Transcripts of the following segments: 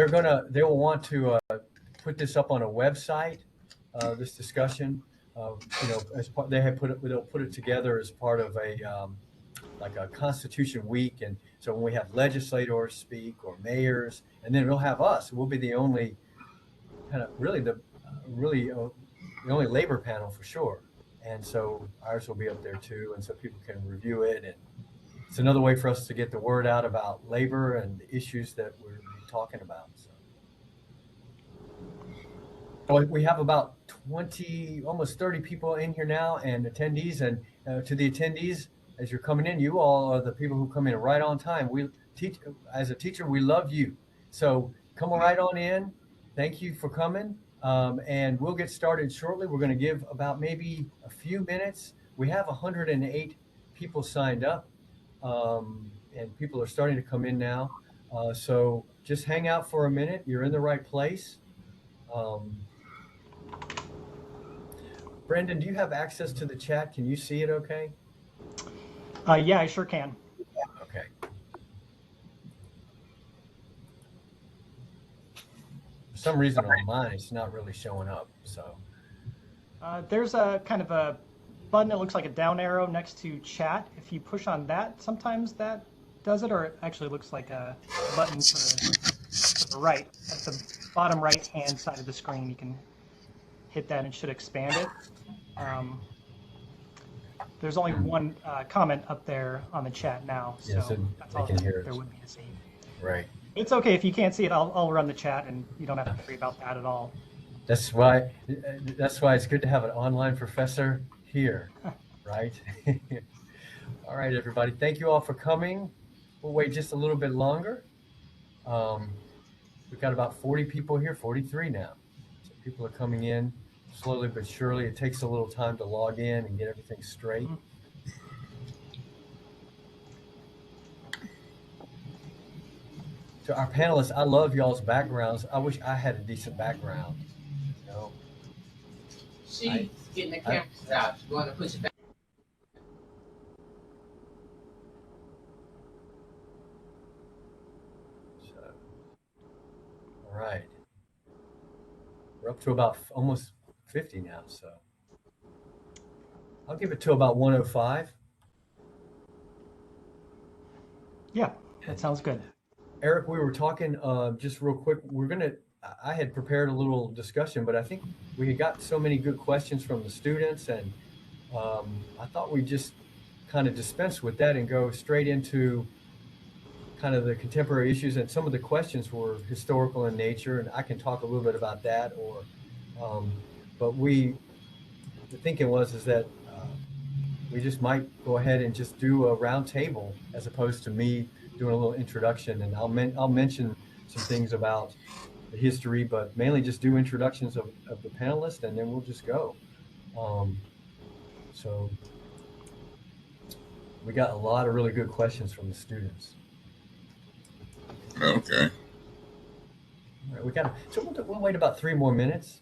they will want to put this up on a website, this discussion. As part, they'll put it together as part of a like a Constitution Week, and so when we have legislators speak or mayors, and then we'll have us. We'll be the only kind of the only labor panel for sure, and so ours will be up there too, and so people can review it, and it's another way for us to get the word out about labor and the issues that we're talking about. So we have about 20, almost 30 people in here now, and attendees. And to the attendees, as you're coming in, you all are the people who come in right on time. We teach, as a teacher, we love you. So come right on in. Thank you for coming. And we'll get started shortly. We're going to give about maybe a few minutes. We have 108 people signed up, and people are starting to come in now. So just hang out for a minute. You're in the right place. Brendan, do you have access to the chat? Can you see it okay? Yeah, I sure can. Okay. For some reason on mine, it's not really showing up. So there's a kind of a button that looks like a down arrow next to chat. If you push on that, sometimes that does it, or it actually looks like a button to the right. At the bottom right-hand side of the screen, you can hit that and it should expand it. There's only one comment up there on the chat now, so, yeah, so that's all there would be to see. Right. It's okay if you can't see it. I'll run the chat, and you don't have to worry about that at all. That's why it's good to have an online professor here, right? All right, everybody. Thank you all for coming. We'll wait just a little bit longer. We've got about 40 people here, 43 now. So people are coming in slowly but surely. It takes a little time to log in and get everything straight. To our panelists, I love y'all's backgrounds. I wish I had a decent background. You know? She's getting the cameras out. She's going to push it back. All right. We're up to about almost 50 now, so I'll give it to about 105. Yeah, that sounds good. Eric, we were talking just real quick. I had prepared a little discussion, but I think we had got so many good questions from the students, and I thought we'd just kind of dispense with that and go straight into kind of the contemporary issues. And some of the questions were historical in nature, and I can talk a little bit about that. But the thinking is that we just might go ahead and just do a round table as opposed to me doing a little introduction, and I'll mention some things about the history, but mainly just do introductions of the panelists, and then we'll just go. So we got a lot of really good questions from the students. Okay. All right, so we'll wait about 3 more minutes.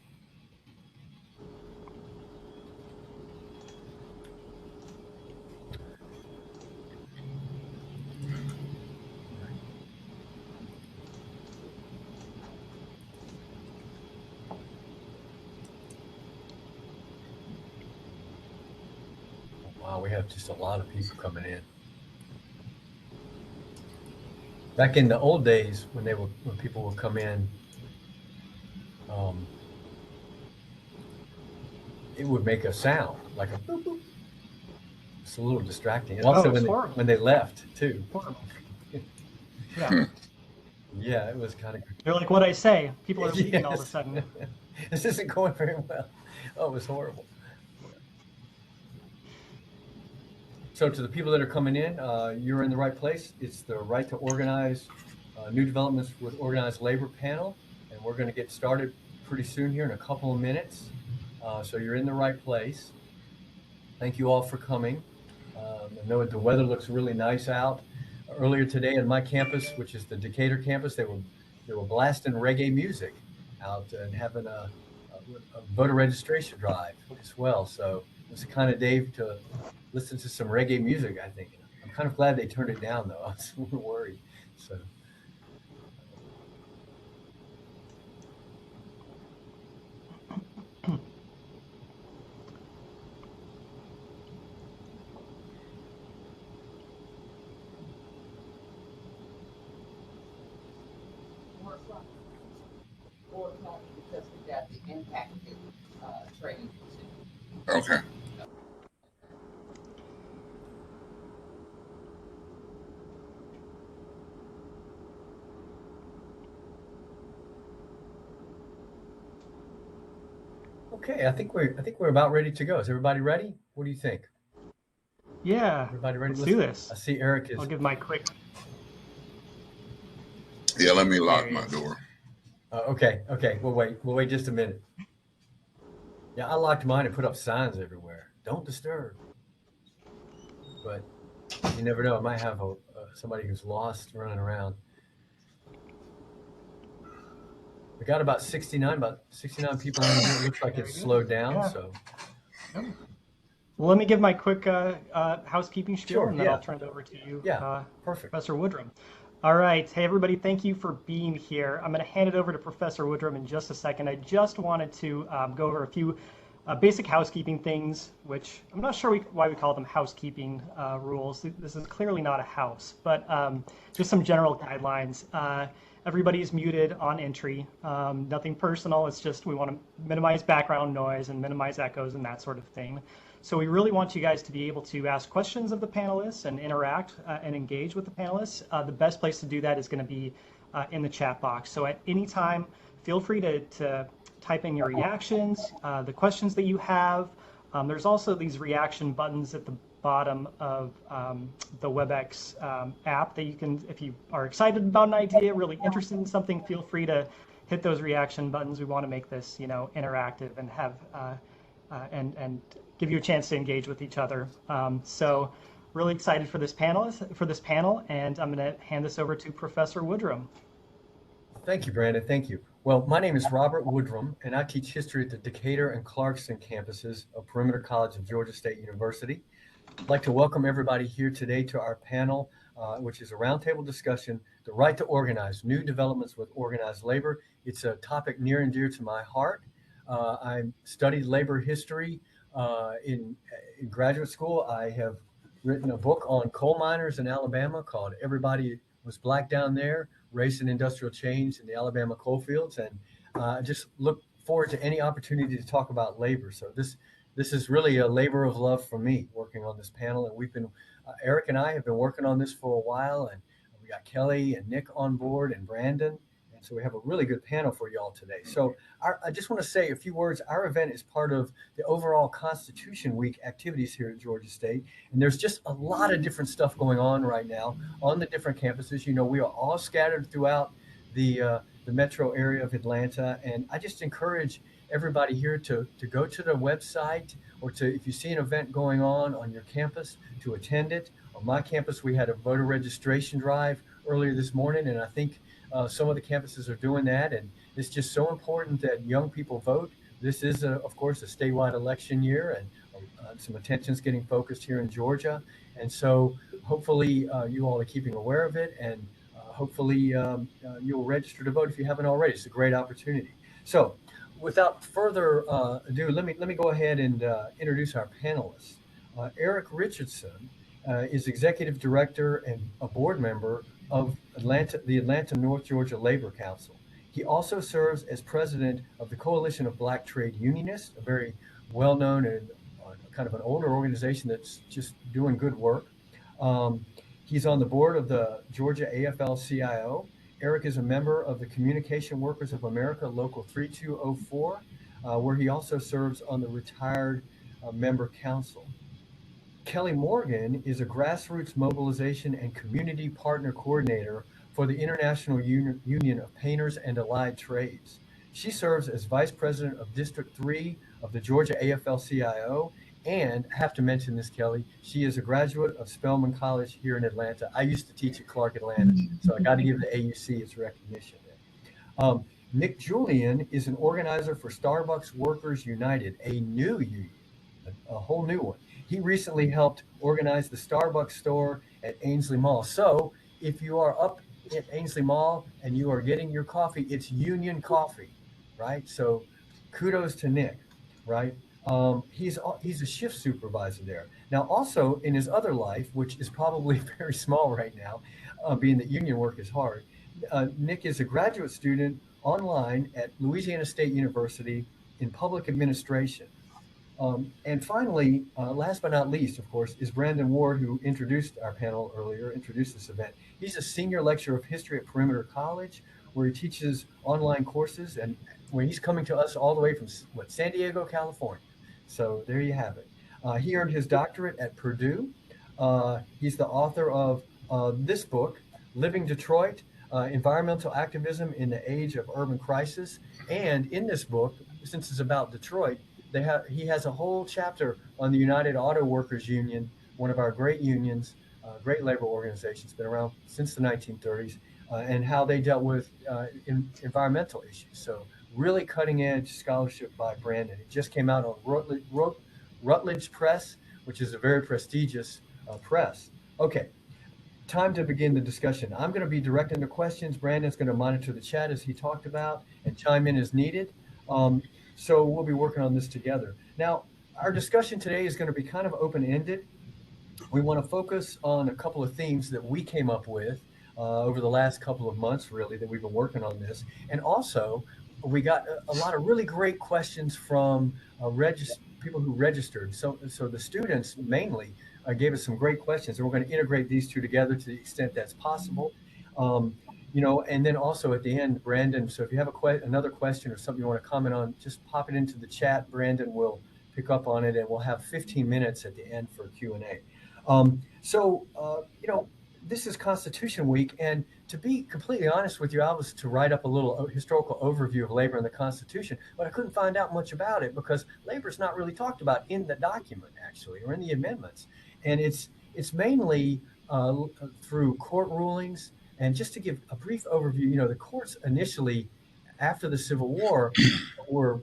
Wow, we have just a lot of people coming in. Back in the old days, when people would come in, it would make a sound like a boop boop. It's a little distracting, and also when they left too. Yeah. Yeah, it was kind of. They're like, what I say. People are leaving all of a sudden. This isn't going very well. Oh, it was horrible. So to the people that are coming in, you're in the right place. It's the Right to Organize New Developments with Organized Labor panel, and we're going to get started pretty soon here in a couple of minutes. So you're in the right place. Thank you all for coming. I know the weather looks really nice out. Earlier today at my campus, which is the Decatur campus, they were blasting reggae music out and having a voter registration drive as well. So it's the kind of day to listen to some reggae music, I think. I'm kind of glad they turned it down, though. I was a little worried. So forthcoming because we got the impacted training too. Okay. Okay, I think we're about ready to go. Is everybody ready? What do you think? Yeah, Everybody ready? let's do this. I see Eric is. I'll give my quick. Yeah, let me There lock he my is. door. Okay. We'll wait just a minute. Yeah, I locked mine and put up signs everywhere. Don't disturb. But you never know. I might have somebody who's lost running around. We got about 69 people in here. It looks like Very it's good. slowed down. Yeah. So Yep. Well, let me give my quick housekeeping spiel, sure, and then yeah, I'll turn it over to you, yeah, perfect. Professor Woodrum. All right. Hey, everybody. Thank you for being here. I'm going to hand it over to Professor Woodrum in just a second. I just wanted to go over a few basic housekeeping things, which I'm not sure why we call them housekeeping rules. This is clearly not a house, but just some general guidelines. Everybody's muted on entry. Nothing personal. It's just we want to minimize background noise and minimize echoes and that sort of thing. So we really want you guys to be able to ask questions of the panelists and interact and engage with the panelists. The best place to do that is going to be in the chat box. So at any time, feel free to type in your reactions, the questions that you have. There's also these reaction buttons at the bottom of the WebEx app that you can, if you are excited about an idea, really interested in something, feel free to hit those reaction buttons. We want to make this, interactive and have and give you a chance to engage with each other. So really excited for this panel, and I'm going to hand this over to Professor Woodrum. Thank you, Brandon. Thank you. Well, my name is Robert Woodrum, and I teach history at the Decatur and Clarkston campuses of Perimeter College of Georgia State University. I'd like to welcome everybody here today to our panel, which is a roundtable discussion, the right to organize, new developments with organized labor. It's a topic near and dear to my heart. I studied labor history in graduate school. I have written a book on coal miners in Alabama called Everybody Was Black Down There, Race and Industrial Change in the Alabama Coal Fields. And I just look forward to any opportunity to talk about labor. So this is really a labor of love for me working on this panel. And we've been, Eric and I have been working on this for a while, and we got Kelly and Nick on board and Brandon. And so we have a really good panel for y'all today. So I just want to say a few words. Our event is part of the overall Constitution Week activities here at Georgia State. And there's just a lot of different stuff going on right now on the different campuses. We are all scattered throughout the metro area of Atlanta. And I just encourage everybody here to go to the website, or to, if you see an event going on your campus, to attend it. On my campus, we had a voter registration drive earlier this morning, and I think some of the campuses are doing that, and it's just so important that young people vote. This is, of course, a statewide election year, and some attention's getting focused here in Georgia. And so hopefully you all are keeping aware of it, and hopefully you'll register to vote if you haven't already. It's a great opportunity. So without further ado, let me go ahead and introduce our panelists. Eric Richardson is Executive Director and a board member of the Atlanta North Georgia Labor Council. He also serves as president of the Coalition of Black Trade Unionists, a very well-known and kind of an older organization that's just doing good work. He's on the board of the Georgia AFL-CIO. Eric is a member of the Communication Workers of America Local 3204, where he also serves on the Retired Member Council. Kelly Morgan is a grassroots mobilization and community partner coordinator for the International Union of Painters and Allied Trades. She serves as vice president of District 3 of the Georgia AFL-CIO. And I have to mention this, Kelly, she is a graduate of Spelman College here in Atlanta. I used to teach at Clark Atlanta, so I got to give the AUC its recognition there. Nick Julian is an organizer for Starbucks Workers United, a new union, a whole new one. He recently helped organize the Starbucks store at Ainsley Mall. So if you are up at Ainsley Mall and you are getting your coffee, it's Union Coffee, right? So kudos to Nick, right? He's a shift supervisor there. Now, also in his other life, which is probably very small right now, being that union work is hard, Nick is a graduate student online at Louisiana State University in public administration. And finally, last but not least, of course, is Brandon Ward, who introduced our panel earlier, introduced this event. He's a senior lecturer of history at Perimeter College, where he teaches online courses, and where he's coming to us all the way from San Diego, California. So there you have it. He earned his doctorate at Purdue. He's the author of this book, Living Detroit, Environmental Activism in the Age of Urban Crisis. And in this book, since it's about Detroit, he has a whole chapter on the United Auto Workers Union, one of our great unions, great labor organizations, been around since the 1930s, and how they dealt with environmental issues. So really cutting edge scholarship by Brandon. It just came out on Routledge Press, which is a very prestigious press. Okay, time to begin the discussion. I'm going to be directing the questions. Brandon's going to monitor the chat as he talked about and chime in as needed. So we'll be working on this together. Now, our discussion today is going to be kind of open-ended. We want to focus on a couple of themes that we came up with over the last couple of months, really, that we've been working on this. And also, we got a lot of really great questions from people who registered. So the students mainly gave us some great questions, and we're going to integrate these two together to the extent that's possible. And then also at the end, Brandon, so if you have another question or something you want to comment on, just pop it into the chat. Brandon will pick up on it, and we'll have 15 minutes at the end for Q&A. This is Constitution Week, and to be completely honest with you, I was to write up a little historical overview of labor in the Constitution, but I couldn't find out much about it because labor is not really talked about in the document, actually, or in the amendments. And it's mainly through court rulings. And just to give a brief overview, the courts initially, after the Civil War, were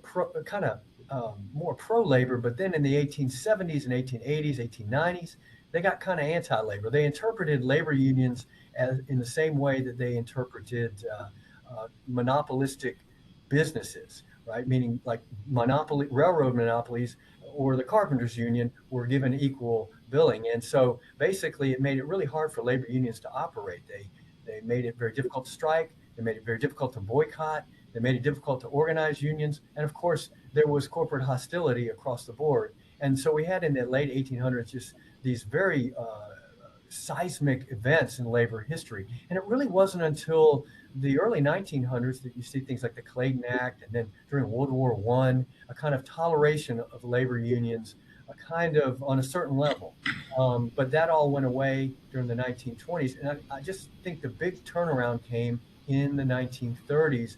more pro-labor, but then in the 1870s and 1880s, 1890s, they got kind of anti-labor. They interpreted labor unions as in the same way that they interpreted monopolistic businesses, right? Meaning like railroad monopolies or the carpenters union were given equal billing. And so basically it made it really hard for labor unions to operate. They made it very difficult to strike. They made it very difficult to boycott. They made it difficult to organize unions. And of course, there was corporate hostility across the board. And so we had in the late 1800s just these very seismic events in labor history. And it really wasn't until the early 1900s that you see things like the Clayton Act, and then during World War I, a kind of toleration of labor unions, a kind of on a certain level. But that all went away during the 1920s. And I just think the big turnaround came in the 1930s,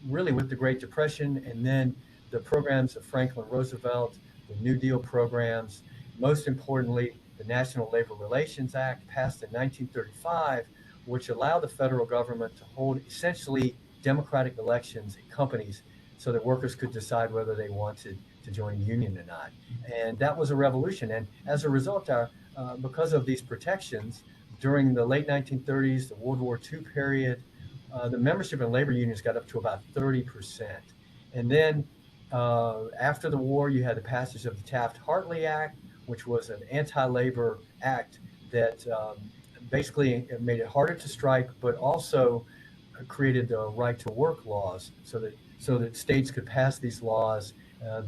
really with the Great Depression, and then the programs of Franklin Roosevelt, the New Deal programs, most importantly, the National Labor Relations Act passed in 1935, which allowed the federal government to hold essentially democratic elections in companies so that workers could decide whether they wanted to join a union or not. And that was a revolution. And as a result, because of these protections, during the late 1930s, the World War II period, the membership in labor unions got up to about 30%. And then after the war, you had the passage of the Taft-Hartley Act, which was an anti-labor act that basically made it harder to strike, but also created the right to work laws so that states could pass these laws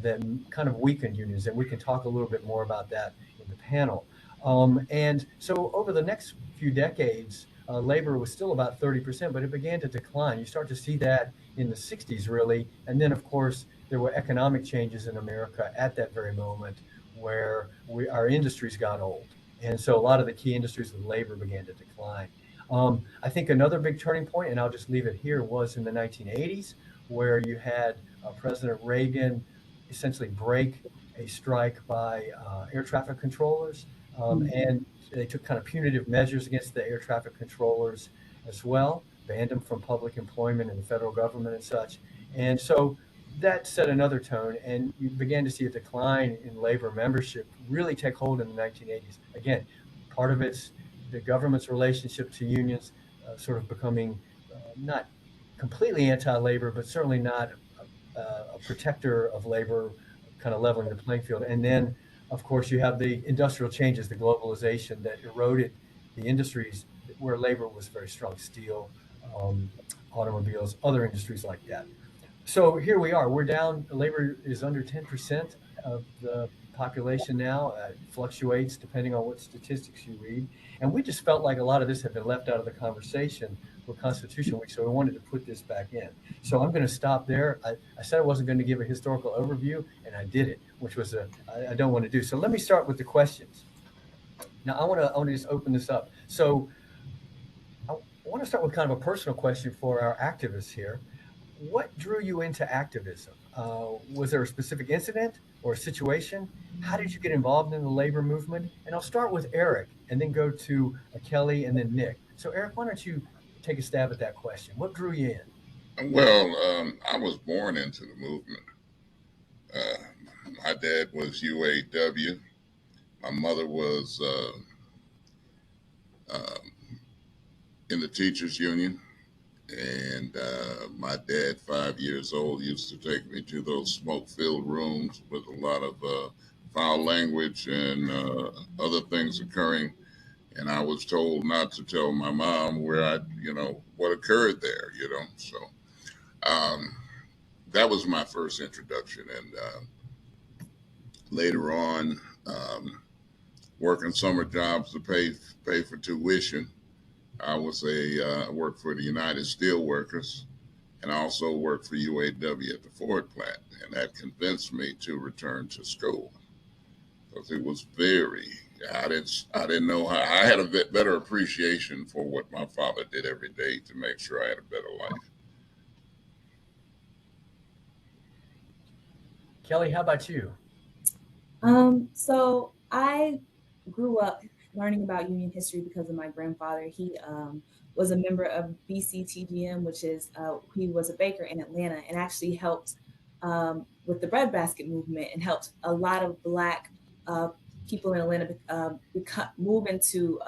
that kind of weakened unions. And we can talk a little bit more about that in the panel. And so over the next few decades, labor was still about 30%, but it began to decline. You start to see that in the 60s, really. And then, of course, there were economic changes in America at that very moment where our industries got old. And so a lot of the key industries with labor began to decline. I think another big turning point, and I'll just leave it here, was in the 1980s, where you had President Reagan essentially break a strike by air traffic controllers. And they took kind of punitive measures against the air traffic controllers as well, banned them from public employment in the federal government and such. And so that set another tone, and you began to see a decline in labor membership really take hold in the 1980s. Again, part of it's the government's relationship to unions sort of becoming not completely anti-labor, but certainly not a protector of labor, kind of leveling the playing field. And then, of course, you have the industrial changes, the globalization that eroded the industries where labor was very strong: steel, um, automobiles, other industries like that. So here we are. We're down. Labor is under 10% of the population now. It fluctuates depending on what statistics you read. And we just felt like a lot of this had been left out of the conversation for Constitution Week, so we wanted to put this back in. So I'm going to stop there. I said I wasn't going to give a historical overview, and I did it, which was I don't want to do. So let me start with the questions. Now I want to just open this up. So I want to start with kind of a personal question for our activists here. What drew you into activism? Was there a specific incident or a situation? How did you get involved in the labor movement? And I'll start with Eric and then go to Kelly and then Nick. So, Eric, why don't you take a stab at that question? What drew you in? Well, I was born into the movement. Uh, my dad was UAW. My mother was in the teachers union, and my dad, 5 years old, used to take me to those smoke-filled rooms with a lot of foul language and other things occurring. And I was told not to tell my mom what occurred there. So um, that was my first introduction, and later on, working summer jobs to pay for tuition. I worked for the United Steelworkers, and I also worked for UAW at the Ford plant, and that convinced me to return to school because it was very. I didn't know how. I had a bit better appreciation for what my father did every day to make sure I had a better life. Kelly, how about you? So I grew up learning about Union history because of my grandfather. He was a member of BCTGM, which is he was a baker in Atlanta and actually helped with the breadbasket movement and helped a lot of Black uh, people in Atlanta move into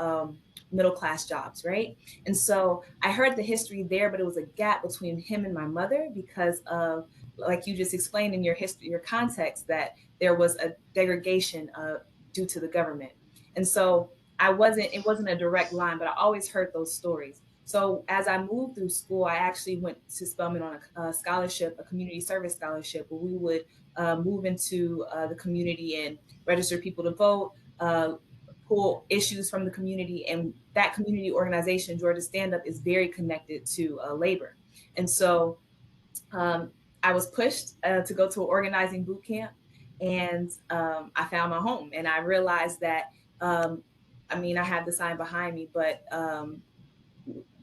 middle class jobs, right? And so I heard the history there, but it was a gap between him and my mother because of, like you just explained in your history, your context, that there was a degradation due to the government. And so it wasn't a direct line, but I always heard those stories. So as I moved through school, I actually went to Spelman on a scholarship, a community service scholarship, where we would move into the community and register people to vote, pull issues from the community. And that community organization, Georgia Stand Up, is very connected to labor. And so um, I was pushed to go to an organizing boot camp, and I found my home. And I realized that, I have the sign behind me, but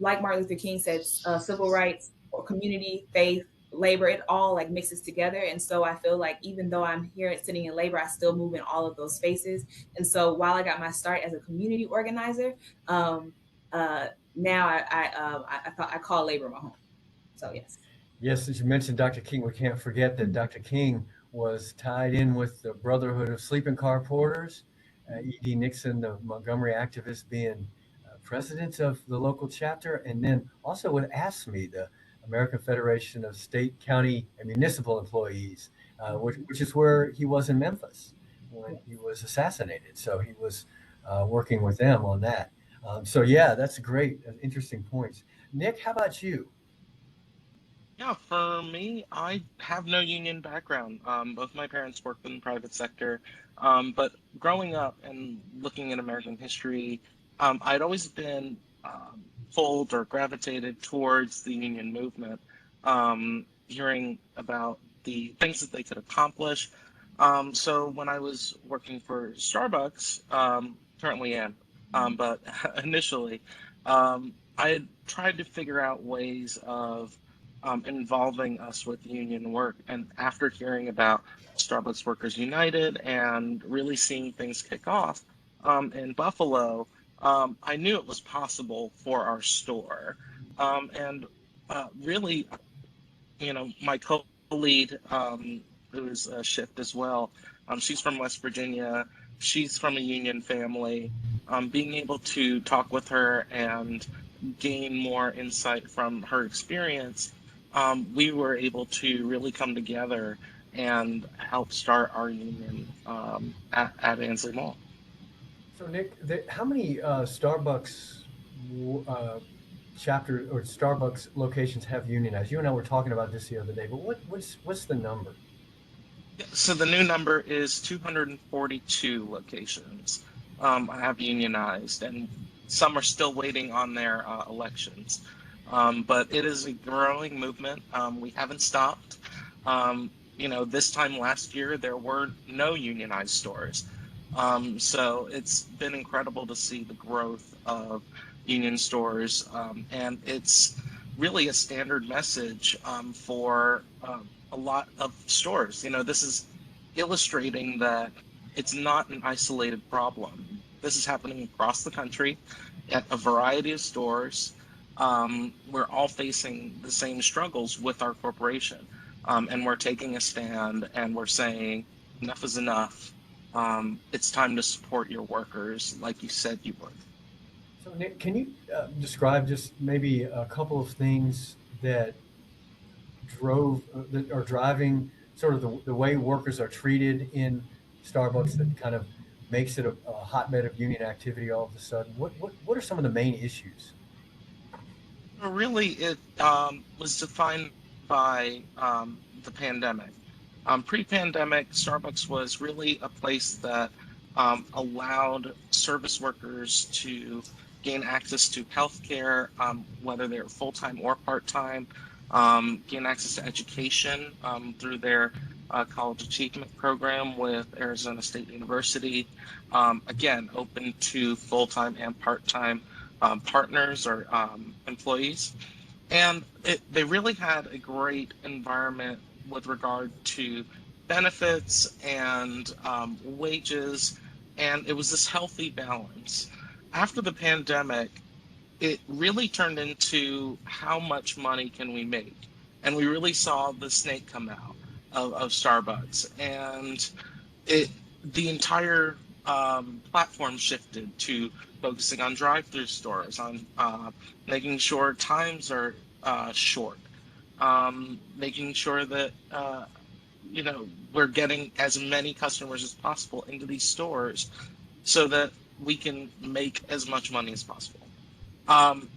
like Martin Luther King said, civil rights or community, faith, labor, it all like mixes together. And so I feel like even though I'm here sitting in labor, I still move in all of those spaces. And so while I got my start as a community organizer, um, uh, now I call labor my home. So yes. Yes, as you mentioned Dr. King, we can't forget that Dr. King was tied in with the Brotherhood of Sleeping Car Porters, E.D. Nixon, the Montgomery activist, being president of the local chapter, and then also with AFSCME, the American Federation of State, County, and Municipal Employees, which is where he was in Memphis when he was assassinated. So he was working with them on that. So yeah, that's great, interesting points. Nick, how about you? Yeah, for me, I have no union background. Both my parents worked in the private sector, but growing up and looking at American history, I'd always been pulled or gravitated towards the union movement, hearing about the things that they could accomplish. So when I was working for Starbucks, currently am, but initially, I had tried to figure out ways of involving us with union work. And after hearing about Starbucks Workers United and really seeing things kick off in Buffalo, I knew it was possible for our store. And really, my co-lead, who's a shift as well, she's from West Virginia. She's from a union family. Being able to talk with her and gain more insight from her experience, we were able to really come together and help start our union at Ansley Mall. So Nick, how many Starbucks uh, chapter or Starbucks locations have unionized? You and I were talking about this the other day, but what's the number? So the new number is 242 locations have unionized, and some are still waiting on their elections. But it is a growing movement. We haven't stopped. This time last year there were no unionized stores. So it's been incredible to see the growth of union stores, and it's really a standard message for a lot of stores. This is illustrating that it's not an isolated problem. This is happening across the country at a variety of stores. We're all facing the same struggles with our corporation. And we're taking a stand and we're saying, enough is enough. It's time to support your workers like you said you would. So Nick, can you describe just maybe a couple of things that that are driving sort of the way workers are treated in Starbucks that kind of makes it a hotbed of union activity all of a sudden? What are some of the main issues? Really, it was defined by the pandemic. Pre-pandemic, Starbucks was really a place that allowed service workers to gain access to healthcare, whether they're full-time or part-time, gain access to education through their college achievement program with Arizona State University. Again, open to full-time and part-time partners or employees. And they really had a great environment with regard to benefits and wages, and it was this healthy balance. After the pandemic, it really turned into how much money can we make? And we really saw the snake come out of Starbucks. And the entire platform shifted to focusing on drive-through stores, on making sure times are short, making sure that we're getting as many customers as possible into these stores so that we can make as much money as possible. Um,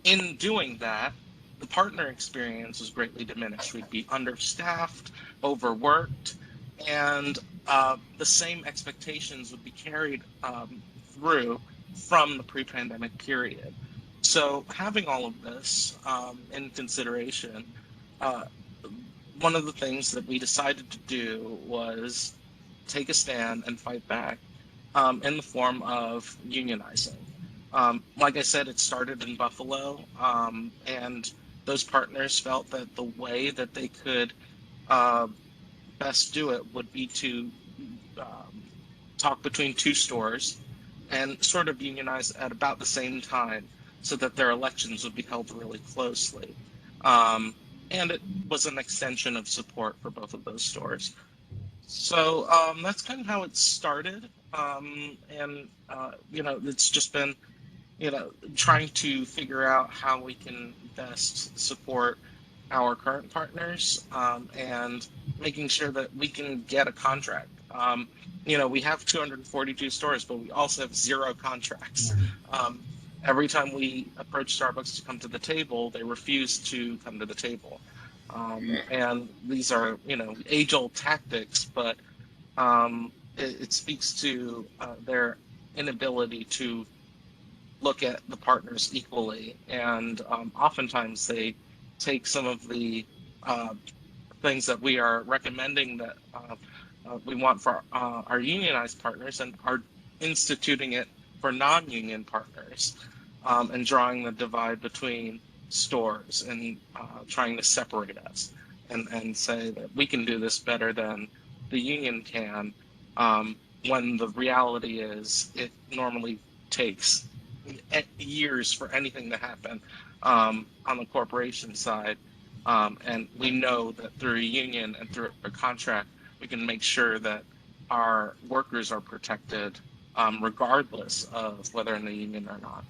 in doing that, the partner experience was greatly diminished. We'd be understaffed, overworked, and the same expectations would be carried through from the pre-pandemic period. So having all of this in consideration, uh, one of the things that we decided to do was take a stand and fight back in the form of unionizing. Like I said, it started in Buffalo, and those partners felt that the way that they could uh, best do it would be to um, talk between two stores and sort of unionize at about the same time so that their elections would be held really closely. Um, and it was an extension of support for both of those stores. So that's kind of how it started. And it's just been trying to figure out how we can best support our current partners and making sure that we can get a contract. We have 242 stores, but we also have zero contracts. Um, every time we approach Starbucks to come to the table, they refuse to come to the table. And these are, age-old tactics, but it speaks to their inability to look at the partners equally, and oftentimes they take some of the uh, things that we are recommending that we want for our unionized partners and are instituting it for non-union partners, and drawing the divide between stores and trying to separate us and say that we can do this better than the union can, when the reality is it normally takes years for anything to happen on the corporation side. And we know that through a union and through a contract, we can make sure that our workers are protected, regardless of whether in the union or not.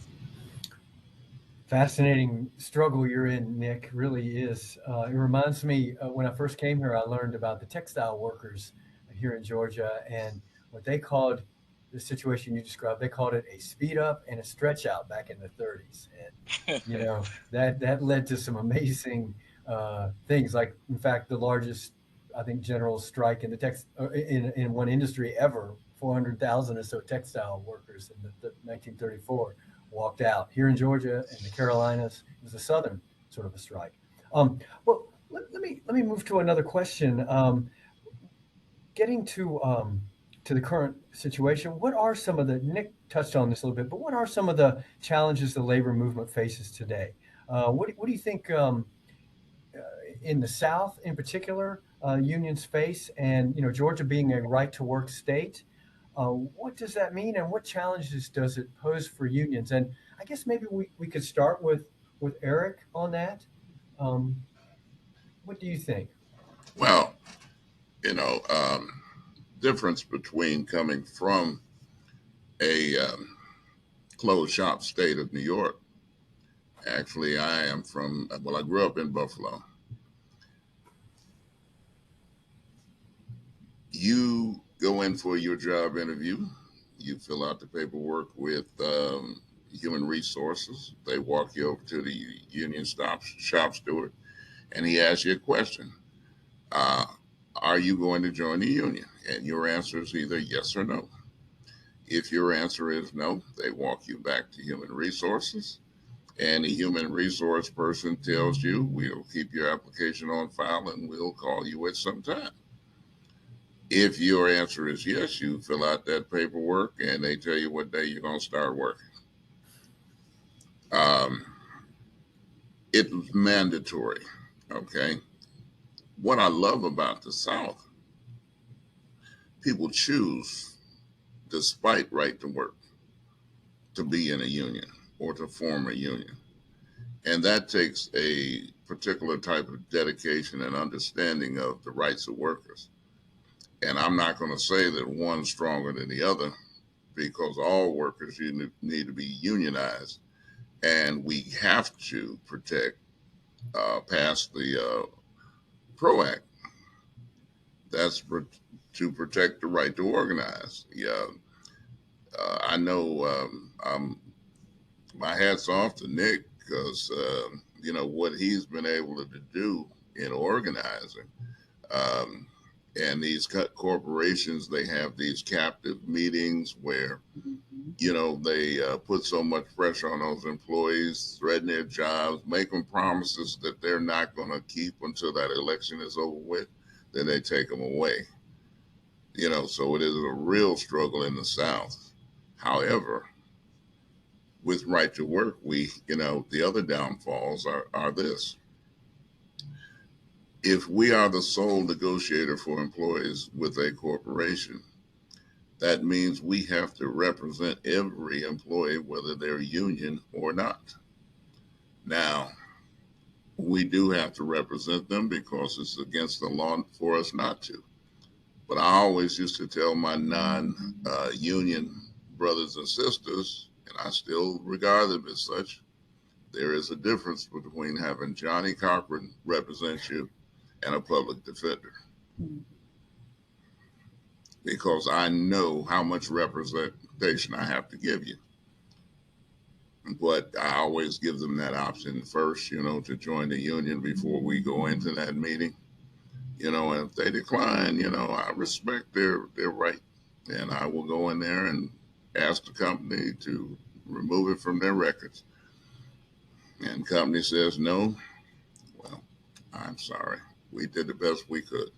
Fascinating struggle you're in, Nick. Really is. It reminds me when I first came here, I learned about the textile workers here in Georgia and what they called the situation you described. They called it a speed up and a stretch out back in the 30s, and that led to some amazing things. Like, in fact, the largest, I think, general strike in the in one industry ever. 400,000 or so textile workers in 1934 walked out. Here in Georgia and the Carolinas, it was a southern sort of a strike. Well, let me move to another question. Getting to the current situation, what are some of the, Nick touched on this a little bit, but what are some of the challenges the labor movement faces today? What do you think in the South, in particular, unions face, and Georgia being a right to work state? What does that mean, and what challenges does it pose for unions? And I guess maybe we could start with Eric on that. Um, what do you think? Well, you know, difference between coming from a closed shop state of New York. Actually, I am from, well, I grew up in Buffalo. You go in for your job interview, you fill out the paperwork with human resources. They walk you over to the union shop steward, and he asks you a question. Uh, are you going to join the union? And your answer is either yes or no. If your answer is no, they walk you back to human resources. And the human resource person tells you, we'll keep your application on file and we'll call you at some time. If your answer is yes, you fill out that paperwork and they tell you what day you're going to start working. Um, it's mandatory. Okay. What I love about the South, people choose, despite right to work, to be in a union or to form a union. And that takes a particular type of dedication and understanding of the rights of workers. And I'm not going to say that one's stronger than the other, because all workers need to be unionized. And we have to protect, pass the PRO Act. That's to protect the right to organize. Yeah, I know my hat's off to Nick, because what he's been able to do in organizing. Um, and these corporations, they have these captive meetings where they put so much pressure on those employees, threaten their jobs, make them promises that they're not going to keep until that election is over with. Then they take them away. So it is a real struggle in the South. However, with right to work, the other downfalls are this. If we are the sole negotiator for employees with a corporation, that means we have to represent every employee, whether they're union or not. Now, we do have to represent them because it's against the law for us not to. But I always used to tell my non-union brothers and sisters, and I still regard them as such, there is a difference between having Johnny Cochran represent you and a public defender. Because I know how much representation I have to give you. But I always give them that option first, to join the union before we go into that meeting. And if they decline, I respect their right. And I will go in there and ask the company to remove it from their records. And company says no, well, I'm sorry. We did the best we could.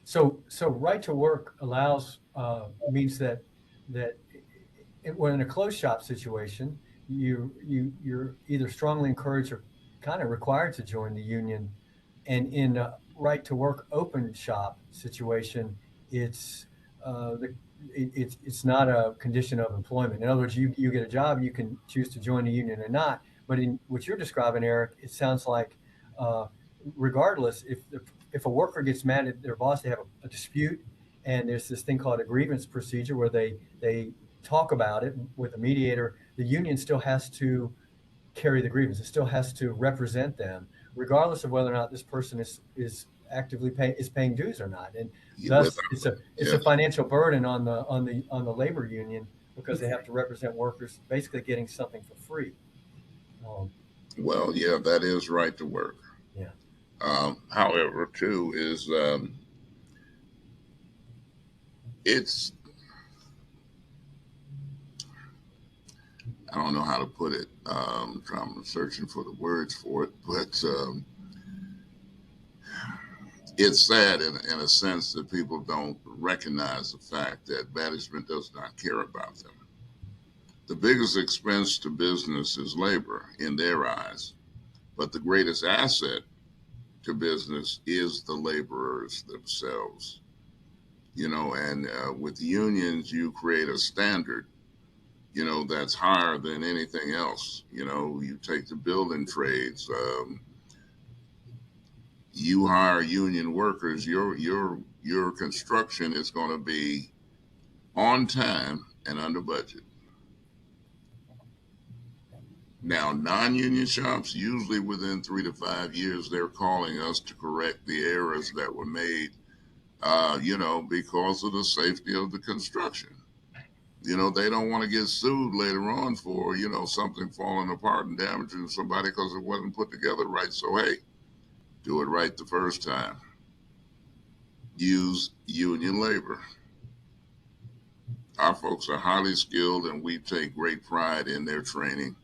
So right to work allows means that when in a closed shop situation, you're either strongly encouraged or kind of required to join the union. And in a right to work open shop situation, it's it's not a condition of employment. In other words, you get a job, you can choose to join the union or not. But in what you're describing, Eric, it sounds like uh, regardless, if a worker gets mad at their boss, they have a dispute, and there's this thing called a grievance procedure where they talk about it with a mediator. The union still has to carry the grievance. It still has to represent them, regardless of whether or not this person is actively paying dues or not, and With thus it's a yes, financial burden on the labor union because they have to represent workers basically getting something for free. Um, well, yeah, that is right to work. yeah. However, too, is it's I don't know how to put it. I'm searching for the words for it, but it's sad in a sense that people don't recognize the fact that management does not care about them. The biggest expense to business is labor in their eyes, but the greatest asset to business is the laborers themselves. And with unions, you create a standard, that's higher than anything else. You take the building trades, you hire union workers, your construction is going to be on time and under budget. Now, non-union shops, usually within 3 to 5 years, they're calling us to correct the errors that were made, because of the safety of the construction. They don't want to get sued later on for, something falling apart and damaging somebody because it wasn't put together right. So, hey, do it right the first time. Use union labor. Our folks are highly skilled and we take great pride in their training.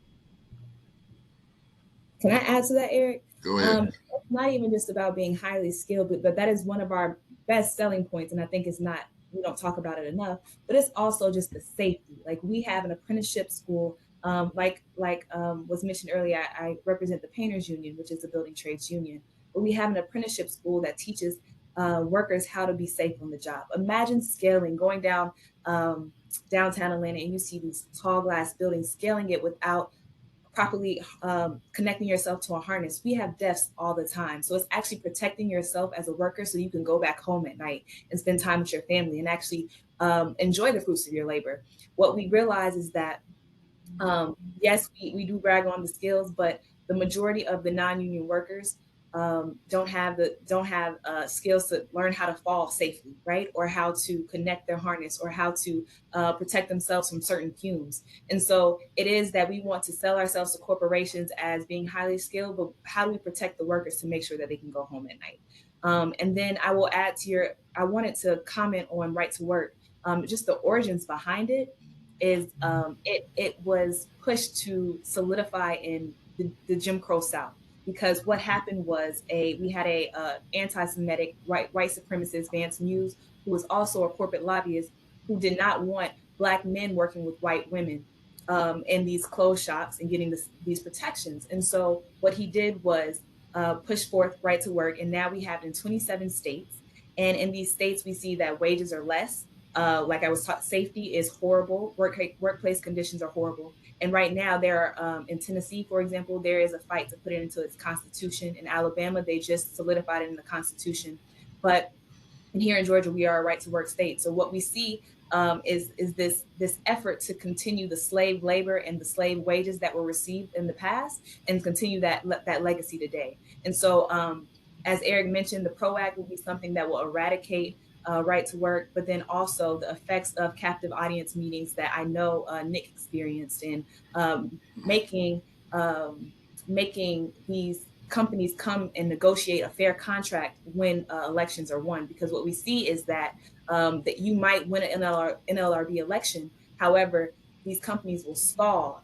Can I add to that, Eric? Go ahead. It's not even just about being highly skilled, but that is one of our best selling points. And I think we don't talk about it enough, but it's also just the safety. Like we have an apprenticeship school, was mentioned earlier, I represent the painters union, which is the building trades union, but we have an apprenticeship school that teaches workers how to be safe on the job. Imagine scaling, going down downtown Atlanta and you see these tall glass buildings, scaling it without properly connecting yourself to a harness. We have deaths all the time. So it's actually protecting yourself as a worker so you can go back home at night and spend time with your family and actually enjoy the fruits of your labor. What we realize is that, yes, we do brag on the skills, but the majority of the non-union workers don't have skills to learn how to fall safely, right? Or how to connect their harness or how to protect themselves from certain fumes. And so it is that we want to sell ourselves to corporations as being highly skilled, but how do we protect the workers to make sure that they can go home at night? And then I will add I wanted to comment on right to work. Just the origins behind it is it was pushed to solidify in the Jim Crow South, because what happened was we had a anti-Semitic white supremacist Vance Muse, who was also a corporate lobbyist, who did not want Black men working with white women in these clothes shops and getting these protections. And so what he did was push forth right to work, and now we have it in 27 states. And in these states, we see that wages are less. Like I was taught, safety is horrible. Workplace conditions are horrible. And right now, there are in Tennessee, for example, there is a fight to put it into its constitution. In Alabama, they just solidified it in the constitution. But here in Georgia, we are a right to work state. So what we see is this effort to continue the slave labor and the slave wages that were received in the past and continue that legacy today. And so, as Eric mentioned, the PRO Act will be something that will eradicate right to work, but then also the effects of captive audience meetings that I know Nick experienced in making these companies come and negotiate a fair contract when elections are won. Because what we see is that you might win an NLRB election. However, these companies will stall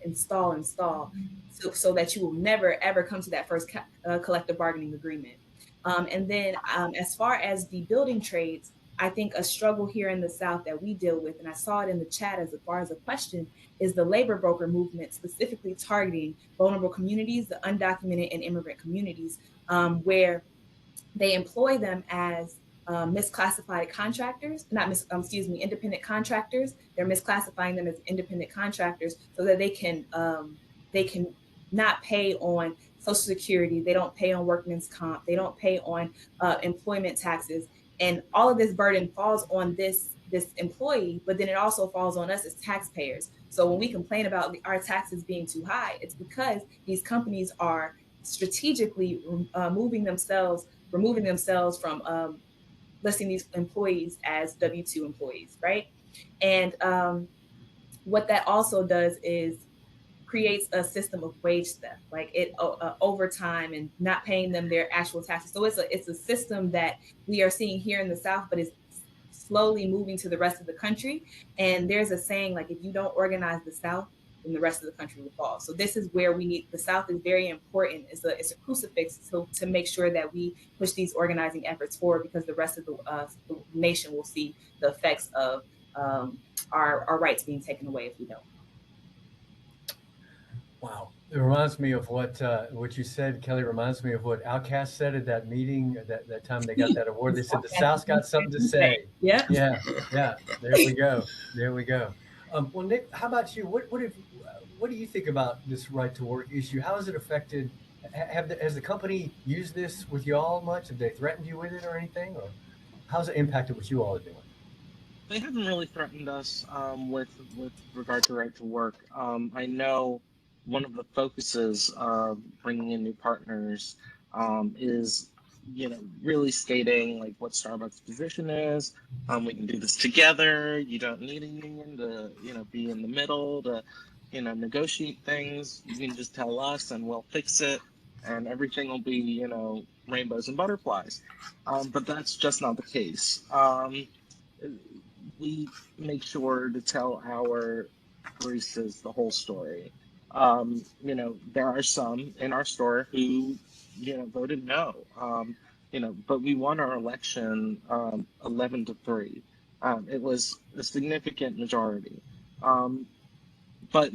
so that you will never, ever come to that first collective bargaining agreement. And then as far as the building trades, I think a struggle here in the South that we deal with, and I saw it in the chat as far as a question, is the labor broker movement, specifically targeting vulnerable communities, the undocumented and immigrant communities, where they employ them as misclassified contractors, independent contractors. They're misclassifying them as independent contractors so that they can not pay on Social Security. They don't pay on workman's comp. They don't pay on employment taxes. And all of this burden falls on this employee, but then it also falls on us as taxpayers. So when we complain about our taxes being too high, it's because these companies are strategically moving themselves removing themselves from listing these employees as W-2 employees, right? And what that also does is creates a system of wage theft, like overtime and not paying them their actual taxes. So it's a system that we are seeing here in the South, but it's slowly moving to the rest of the country. And there's a saying like, if you don't organize the South, then the rest of the country will fall. So this is where we need, the South is very important. It's a crucifix to make sure that we push these organizing efforts forward, because the rest of the nation will see the effects of our rights being taken away if we don't. Wow. It reminds me of what you said, Kelly. Reminds me of what Outcast said at that meeting, that time they got that award. They said the South's got something to say. Yeah. Yeah, yeah. There we go. There we go. Well, Nick, how about you? What do you think about this right to work issue? How has it affected? Has the company used this with y'all much? Have they threatened you with it or anything? Or how's it impacted what you all are doing? They haven't really threatened us with regard to right to work. I know one of the focuses of bringing in new partners is, really stating like what Starbucks' position is. We can do this together. You don't need a union to, be in the middle to, negotiate things. You can just tell us and we'll fix it, and everything will be, rainbows and butterflies. But that's just not the case. We make sure to tell our baristas the whole story. There are some in our store who, voted no. But we won our election 11-3. It was a significant majority. But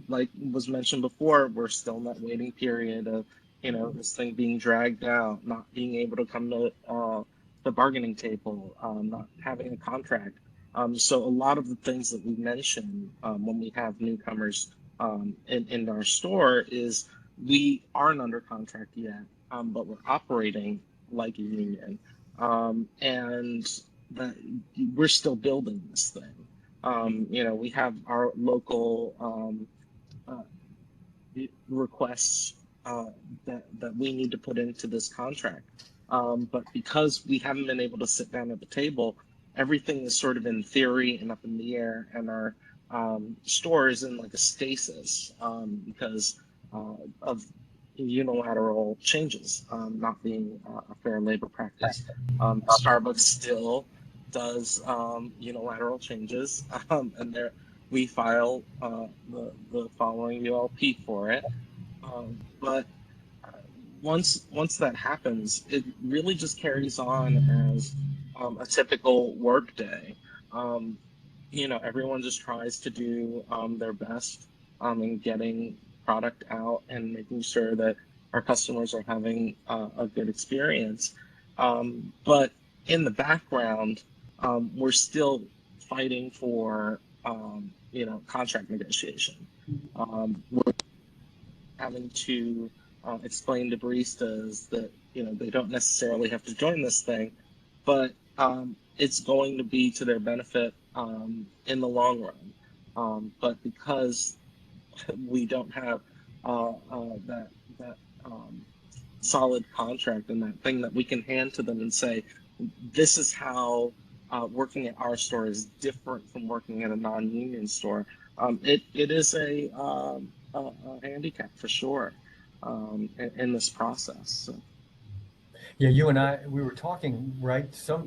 like was mentioned before, we're still in that waiting period of, this thing being dragged out, not being able to come to the bargaining table, not having a contract. So a lot of the things that we mention when we have newcomers in our store is we aren't under contract yet, but we're operating like a union, and that we're still building this thing. We have our local requests that we need to put into this contract. But because we haven't been able to sit down at the table, everything is sort of in theory and up in the air, and our store is in like a stasis because of unilateral changes not being a fair labor practice. Starbucks still does unilateral changes, and we file the following ULP for it. But once that happens, it really just carries on as a typical work day. Everyone just tries to do their best in getting product out and making sure that our customers are having a good experience. But in the background, we're still fighting for contract negotiation. We're having to explain to baristas that they don't necessarily have to join this thing, but it's going to be to their benefit in the long run. But because we don't have that solid contract and that thing that we can hand to them and say, this is how working at our store is different from working at a non-union store. It is a handicap for sure in this process. So. Yeah, you and I, we were talking, right?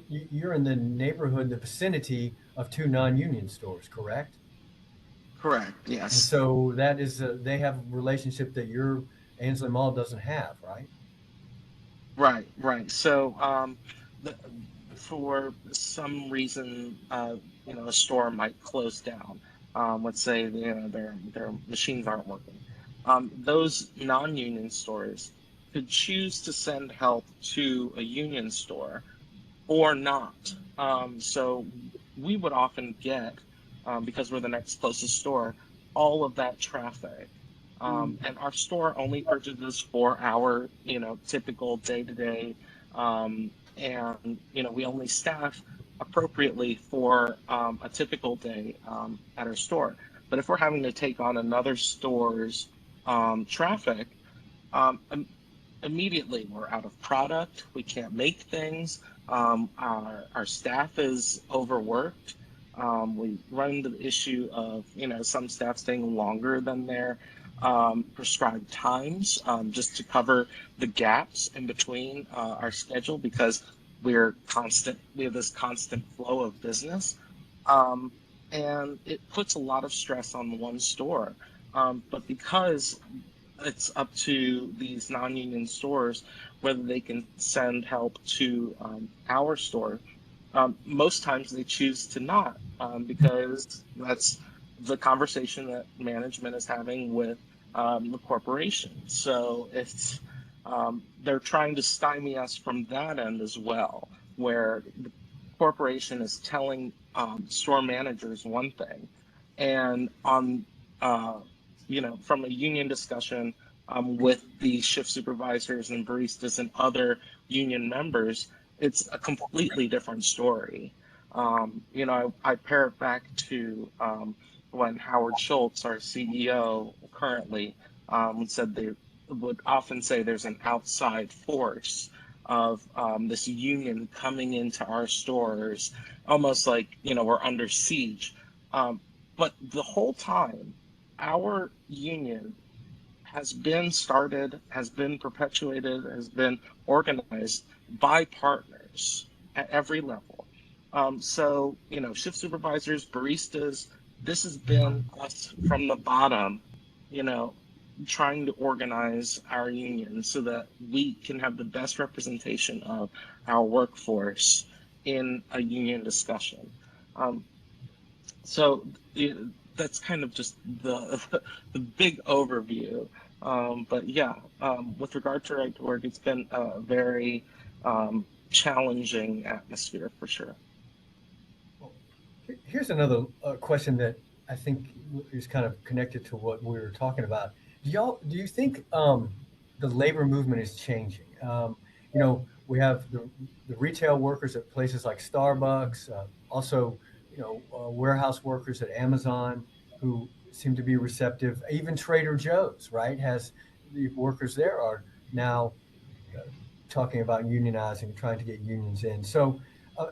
You're in the neighborhood, the vicinity of two non-union stores, correct? Correct. Yes. And so that is they have a relationship that your Ansley Mall doesn't have, right? Right. So for some reason, a store might close down. Let's say their machines aren't working. Those non-union stores could choose to send help to a union store or not. So we would often get, because we're the next closest store, all of that traffic. And our store only purchases for our, typical day-to-day, and we only staff appropriately for a typical day at our store. But if we're having to take on another store's traffic, immediately we're out of product, we can't make things, our staff is overworked. We run into the issue of, some staff staying longer than their prescribed times, just to cover the gaps in between our schedule, because we have this constant flow of business. Um, and it puts a lot of stress on one store. But because it's up to these non-union stores whether they can send help to our store. Most times they choose to not, because that's the conversation that management is having with the corporation. So they're trying to stymie us from that end as well, where the corporation is telling store managers one thing, and uh, from a union discussion with the shift supervisors and baristas and other union members, it's a completely different story. I pair it back to when Howard Schultz, our CEO currently, said they would often say there's an outside force of this union coming into our stores, almost like, we're under siege. But the whole time, our union has been started, has been perpetuated, has been organized by partners at every level. So, shift supervisors, baristas, this has been us from the bottom, you know, trying to organize our union so that we can have the best representation of our workforce in a union discussion. Um, so that's kind of just the the big overview. But yeah, with regard to right to work, it's been a very challenging atmosphere for sure. Well, here's another question that I think is kind of connected to what we were talking about. Do you think the labor movement is changing? We have the retail workers at places like Starbucks, also, warehouse workers at Amazon who seem to be receptive. Even Trader Joe's, right, has the workers there are now talking about unionizing, trying to get unions in. Uh,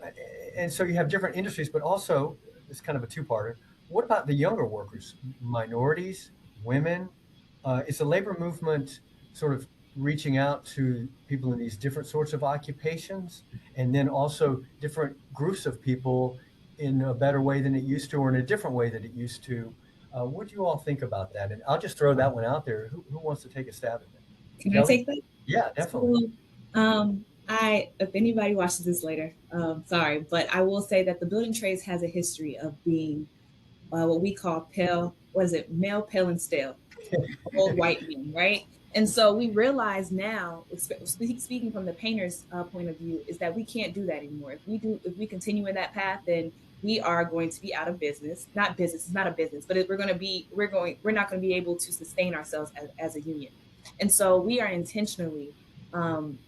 and so you have different industries, but also it's kind of a two-parter. What about the younger workers, minorities, women? Is the labor movement sort of reaching out to people in these different sorts of occupations, and then also different groups of people in a better way than it used to, or in a different way than it used to? What do you all think about that? And I'll just throw that one out there. Who wants to take a stab at it? Can I Kelly? take that? Yeah, definitely. So, if anybody watches this later, sorry, but I will say that the building trades has a history of being what we call pale, what is it, male, pale, and stale, old white men, right? And so we realize now, speaking from the painter's point of view, is that we can't do that anymore. If we continue in that path, then we are going to be out of business. Not business, it's not a business, but we're not going to be able to sustain ourselves as a union. And so we are intentionally um,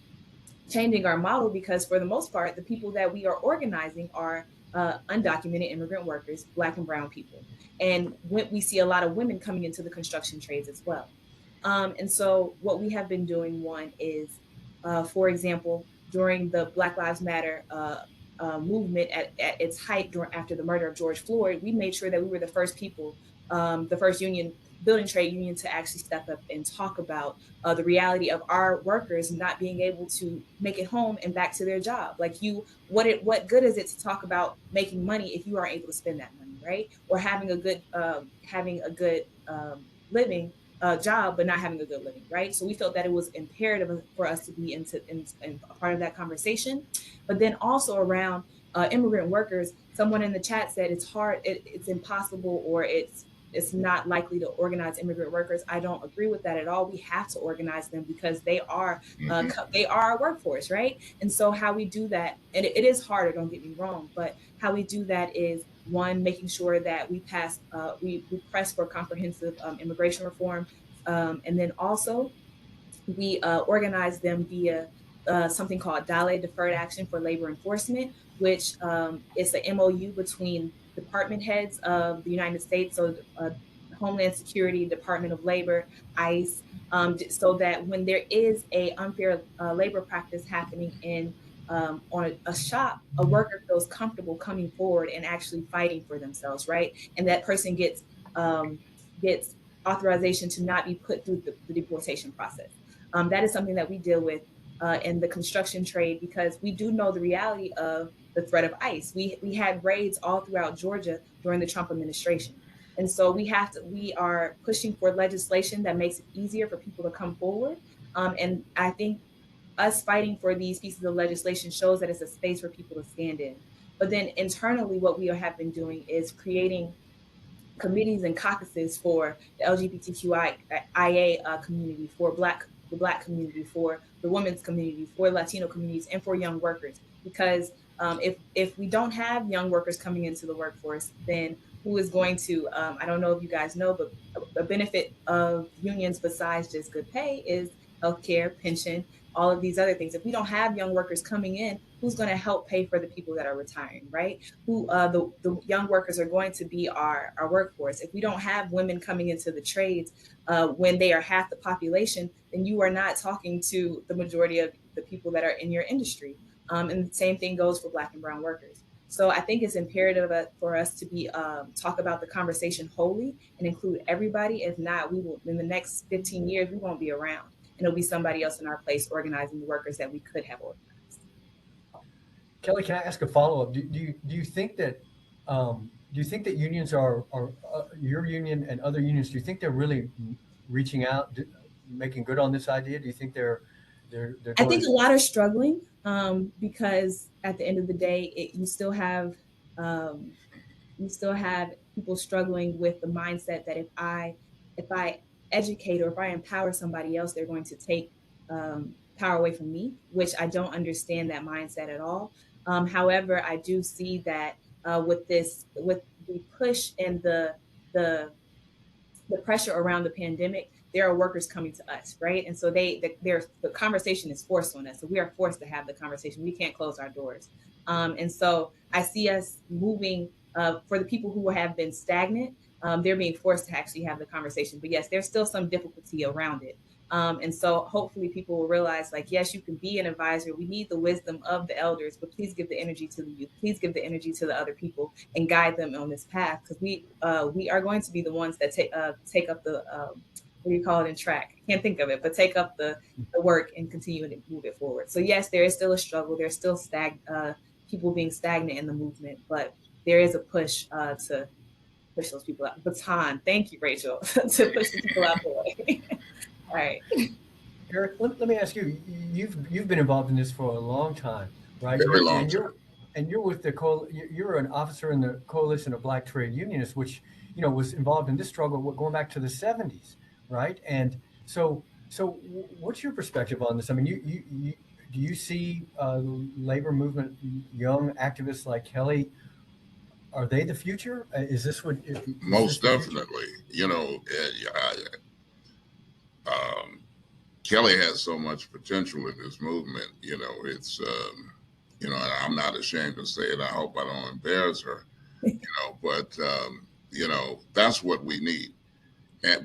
changing our model because, for the most part, the people that we are organizing are undocumented immigrant workers, Black and Brown people. And we see a lot of women coming into the construction trades as well. And so, what we have been doing, one is, for example, during the Black Lives Matter movement at its height after the murder of George Floyd, we made sure that we were the first people, the first building trade union to actually step up and talk about the reality of our workers not being able to make it home and back to their job. Like what good is it to talk about making money if you aren't able to spend that money, right? Or having a good living job, but not having a good living, right? So we felt that it was imperative for us to be in a part of that conversation. But then also around immigrant workers, someone in the chat said it's hard, it's impossible, or it's not likely to organize immigrant workers. I don't agree with that at all. We have to organize them because they are they are our workforce, right? And so how we do that, and it is harder, don't get me wrong, but how we do that is, one, making sure that we press for comprehensive immigration reform, and then also we organize them via something called DALE, Deferred Action for Labor Enforcement, which is the MOU between department heads of the United States, so Homeland Security, Department of Labor, ICE, so that when there is a unfair labor practice happening in on a shop, a worker feels comfortable coming forward and actually fighting for themselves, right? And that person gets authorization to not be put through the deportation process. That is something that we deal with in the construction trade, because we do know the reality of the threat of ICE. We had raids all throughout Georgia during the Trump administration. And so we are pushing for legislation that makes it easier for people to come forward. And I think us fighting for these pieces of legislation shows that it's a space for people to stand in. But then internally, what we have been doing is creating committees and caucuses for the LGBTQIA community, for the Black community, for the women's community, for Latino communities, and for young workers. Because if we don't have young workers coming into the workforce, then who is going to? I don't know if you guys know, but a benefit of unions besides just good pay is healthcare, pension, all of these other things. If we don't have young workers coming in, who's going to help pay for the people that are retiring, right? Who the young workers are going to be our workforce. If we don't have women coming into the trades when they are half the population, then you are not talking to the majority of the people that are in your industry. And the same thing goes for Black and brown workers. So I think it's imperative for us to be talk about the conversation wholly and include everybody. If not, we will, in the next 15 years, we won't be around, and it'll be somebody else in our place organizing the workers that we could have organized. Kelly, can I ask a follow up? Do you think that unions are your union and other unions? Do you think they're really reaching out, making good on this idea? Do you think they're I doing? think a lot are struggling because at the end of the day, um, you still have people struggling with the mindset that if I educate or if I empower somebody else, they're going to take power away from me, which I don't understand that mindset at all. However, I do see that with the push and the the pressure around the pandemic, there are workers coming to us, right? And so the conversation is forced on us. So we are forced to have the conversation. We can't close our doors. And so I see us moving for the people who have been stagnant. They're being forced to actually have the conversation. But yes, there's still some difficulty around it. And so hopefully people will realize, like, yes, you can be an advisor. We need the wisdom of the elders, but please give the energy to the youth. Please give the energy to the other people and guide them on this path, because we are going to be the ones that take up the what do you call it in track? I can't think of it, but take up the work and continue to move it forward. So yes, there is still a struggle. There's still people being stagnant in the movement, but there is a push to push those people out. Baton, thank you, Rachel, to push the people out the way. All right. Eric, let me ask you. You've been involved in this for a long time, right? Very long time. And you're with you're an officer in the Coalition of Black Trade Unionists, which was involved in this struggle going back to the '70s, right? And so what's your perspective on this? I mean, you do you see labor movement, young activists like Kelly? Are they the future? Is this what? Most definitely. Kelly has so much potential in this movement. It's and I'm not ashamed to say it. I hope I don't embarrass her. But that's what we need.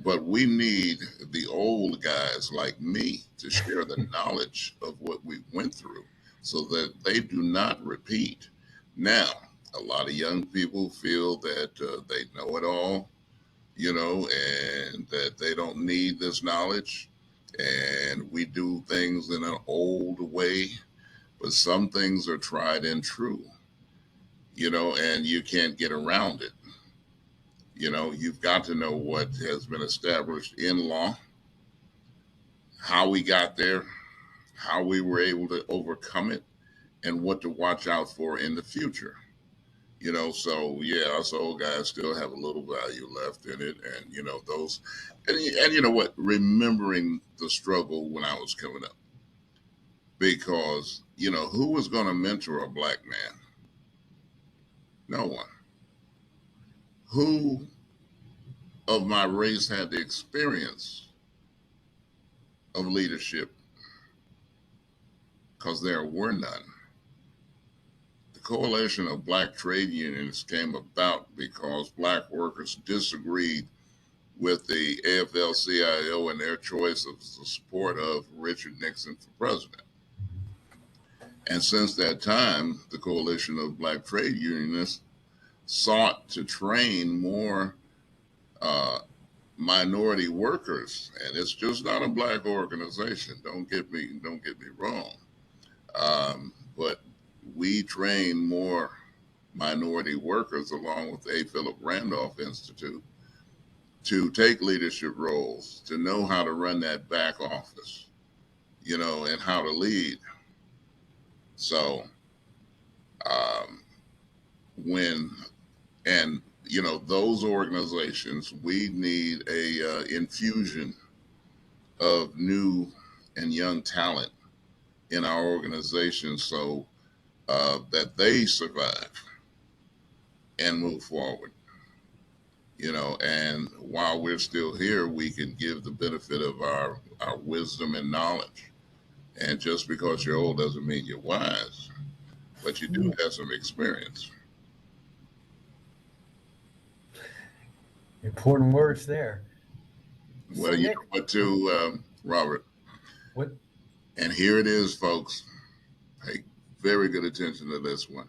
But we need the old guys like me to share the knowledge of what we went through, so that they do not repeat. Now, a lot of young people feel that they know it all, and that they don't need this knowledge. And we do things in an old way, but some things are tried and true, and you can't get around it. You've got to know what has been established in law, how we got there, how we were able to overcome it, and what to watch out for in the future. So yeah, us old guys still have a little value left in it, and those, and you know what, remembering the struggle when I was coming up, because who was going to mentor a black man? No one. Who of my race had the experience of leadership? Because there were none. The Coalition of Black Trade Unions came about because black workers disagreed with the AFL-CIO and their choice of the support of Richard Nixon for president. And since that time, the Coalition of Black Trade Unionists sought to train more minority workers, and it's just not a black organization. Don't get me wrong. But we train more minority workers along with the A. Philip Randolph Institute to take leadership roles, to know how to run that back office, and how to lead. So those organizations, we need a infusion of new and young talent in our organization so that they survive and move forward. And while we're still here, we can give the benefit of our wisdom and knowledge. And just because you're old doesn't mean you're wise, but you do have some experience. Important words there. Well, you know what, too, Robert? What? And here it is, folks. Pay very good attention to this one.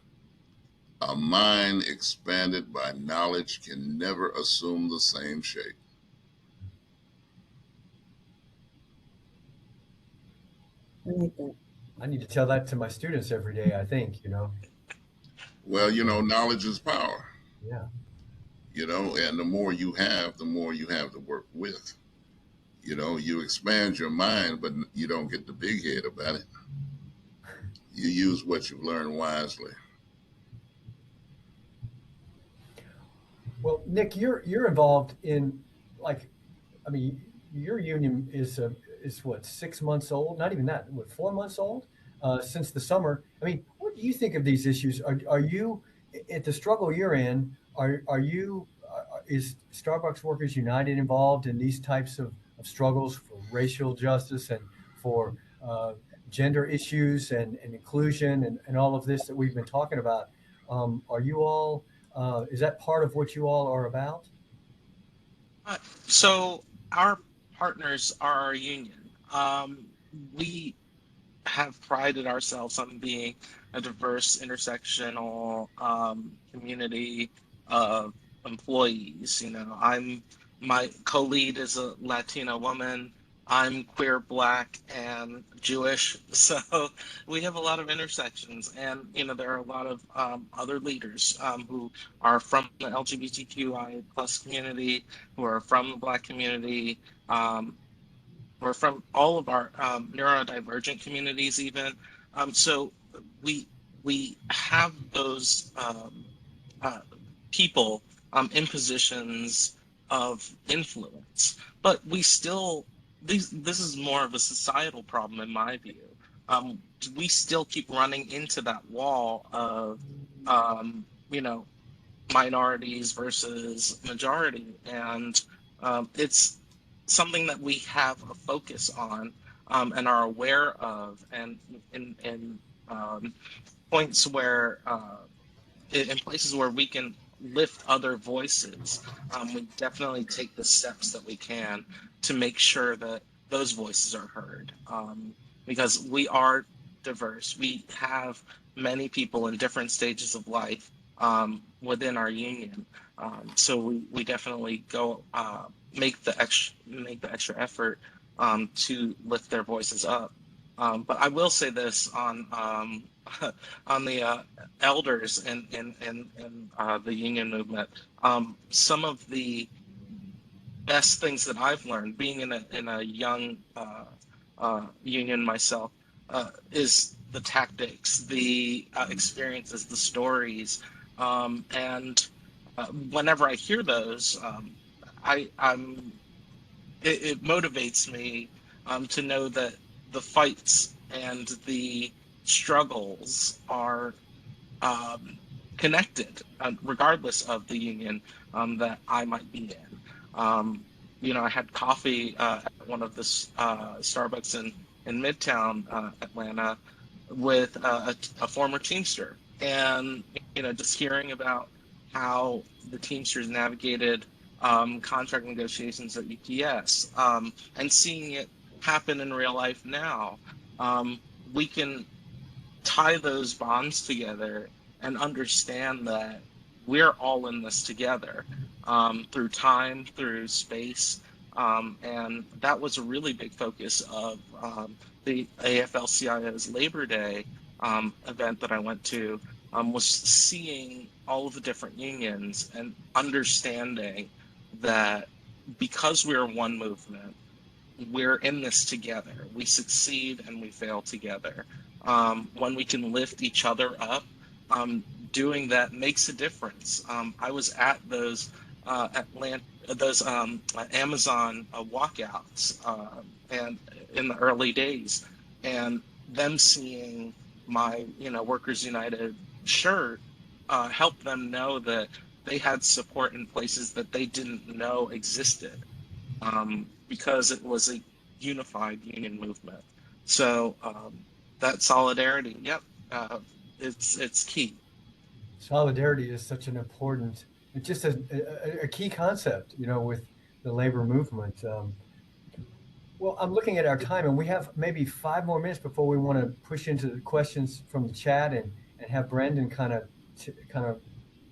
A mind expanded by knowledge can never assume the same shape. I like that. I need to tell that to my students every day, I think, Well, knowledge is power. Yeah. And the more you have to work with. You expand your mind, but you don't get the big head about it. You use what you've learned wisely. Well, Nick, you're involved in, your union is what, 6 months old? Not even that. What, 4 months old? Since the summer. What do you think of these issues? Are you at the struggle you're in? Is Starbucks Workers United involved in these types of struggles for racial justice and for gender issues and inclusion and all of this that we've been talking about? Are you all? Is that part of what you all are about? So our partners are our union. We have prided ourselves on being a diverse, intersectional community of employees. My co-lead is a Latina woman. I'm queer, Black, and Jewish, so we have a lot of intersections, and there are a lot of other leaders who are from the LGBTQI plus community, who are from the Black community, or from all of our neurodivergent communities, even. So we have those people in positions of influence, but we still. This is more of a societal problem, in my view. We still keep running into that wall of, minorities versus majority, and it's something that we have a focus on and are aware of, and in points where, in places where we can lift other voices, we definitely take the steps that we can to make sure that those voices are heard, because we are diverse. We have many people in different stages of life within our union, so we definitely go make the extra effort to lift their voices up. But I will say this on the elders in the union movement. Some of the best things that I've learned, being in a young union myself, is the tactics, the experiences, the stories, and whenever I hear those, it motivates me to know that the fights and the struggles are connected, regardless of the union that I might be in. I had coffee at one of the Starbucks in Midtown Atlanta with a former Teamster, and just hearing about how the Teamsters navigated contract negotiations at UPS, and seeing it happen in real life now, we can tie those bonds together and understand that we're all in this together, through time, through space. And that was a really big focus of the AFL-CIO's Labor Day event that I went to, was seeing all of the different unions and understanding that because we're one movement, we're in this together. We succeed and we fail together. When we can lift each other up, doing that makes a difference. I was at those Amazon walkouts, and in the early days, and them seeing my Workers United shirt helped them know that they had support in places that they didn't know existed, because it was a unified union movement. So that solidarity, yep, it's key. Solidarity is such an important, it's just a key concept, with the labor movement. Well, I'm looking at our time, and we have maybe 5 more minutes before we want to push into the questions from the chat and have Brandon kind of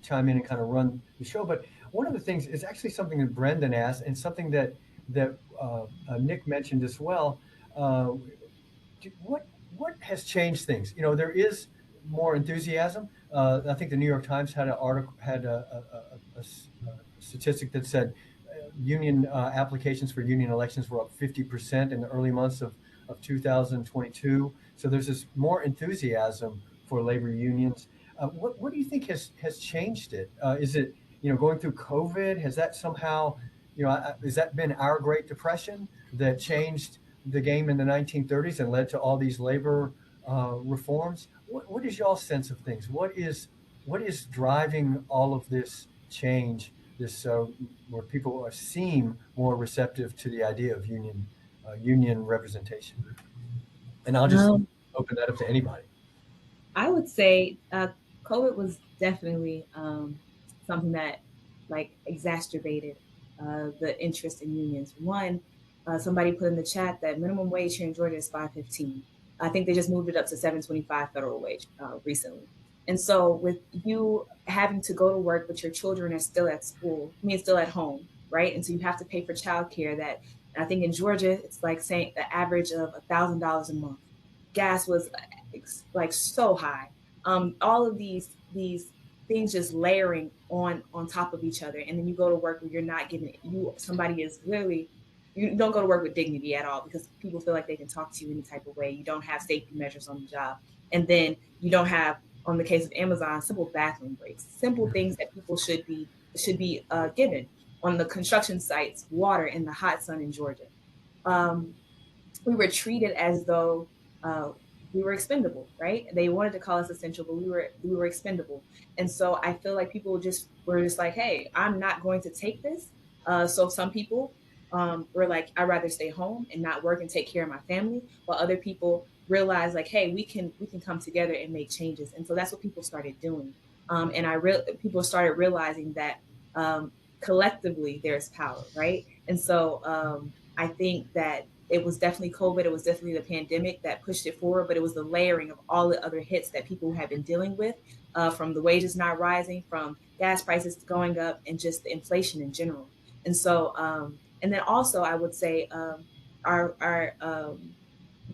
chime in and kind of run the show. But one of the things is actually something that Brendan asked, and something that Nick mentioned as well. What has changed things? There is more enthusiasm. I think the New York Times had an article, had a statistic that said union applications for union elections were up 50% in the early months of 2022. So there's this more enthusiasm for labor unions. What do you think has changed it? Is it going through COVID? Has that somehow has that been our Great Depression that changed the game in the 1930s and led to all these labor reforms? What is y'all's sense of things? What is driving all of this change? This where people seem more receptive to the idea of union representation. And I'll just open that up to anybody. I would say COVID was definitely something that exacerbated the interest in unions. One, somebody put in the chat that minimum wage here in Georgia is $5.15. I think they just moved it up to $7.25 federal wage recently. And so with you having to go to work, but your children are still at school, still at home, right? And so you have to pay for childcare that, I think in Georgia, it's like saying the average of $1,000 a month. Gas was so high. All of these things just layering on top of each other. And then you go to work where you're not getting somebody is literally, you don't go to work with dignity at all because people feel like they can talk to you any type of way. You don't have safety measures on the job. And then you don't have, on the case of Amazon, simple bathroom breaks, simple things that people should be given. On the construction sites, water in the hot sun in Georgia. We were treated as though we were expendable, right? They wanted to call us essential, but we were expendable. And so I feel like people were just like, hey, I'm not going to take this. So some people were like, I'd rather stay home and not work and take care of my family, while other people realized like, hey, we can come together and make changes. And so that's what people started doing. And people started realizing that collectively there's power, right? And so I think that it was definitely COVID. It was definitely the pandemic that pushed it forward, but it was the layering of all the other hits that people have been dealing with, from the wages not rising, from gas prices going up, and just the inflation in general. And so, and then also I would say our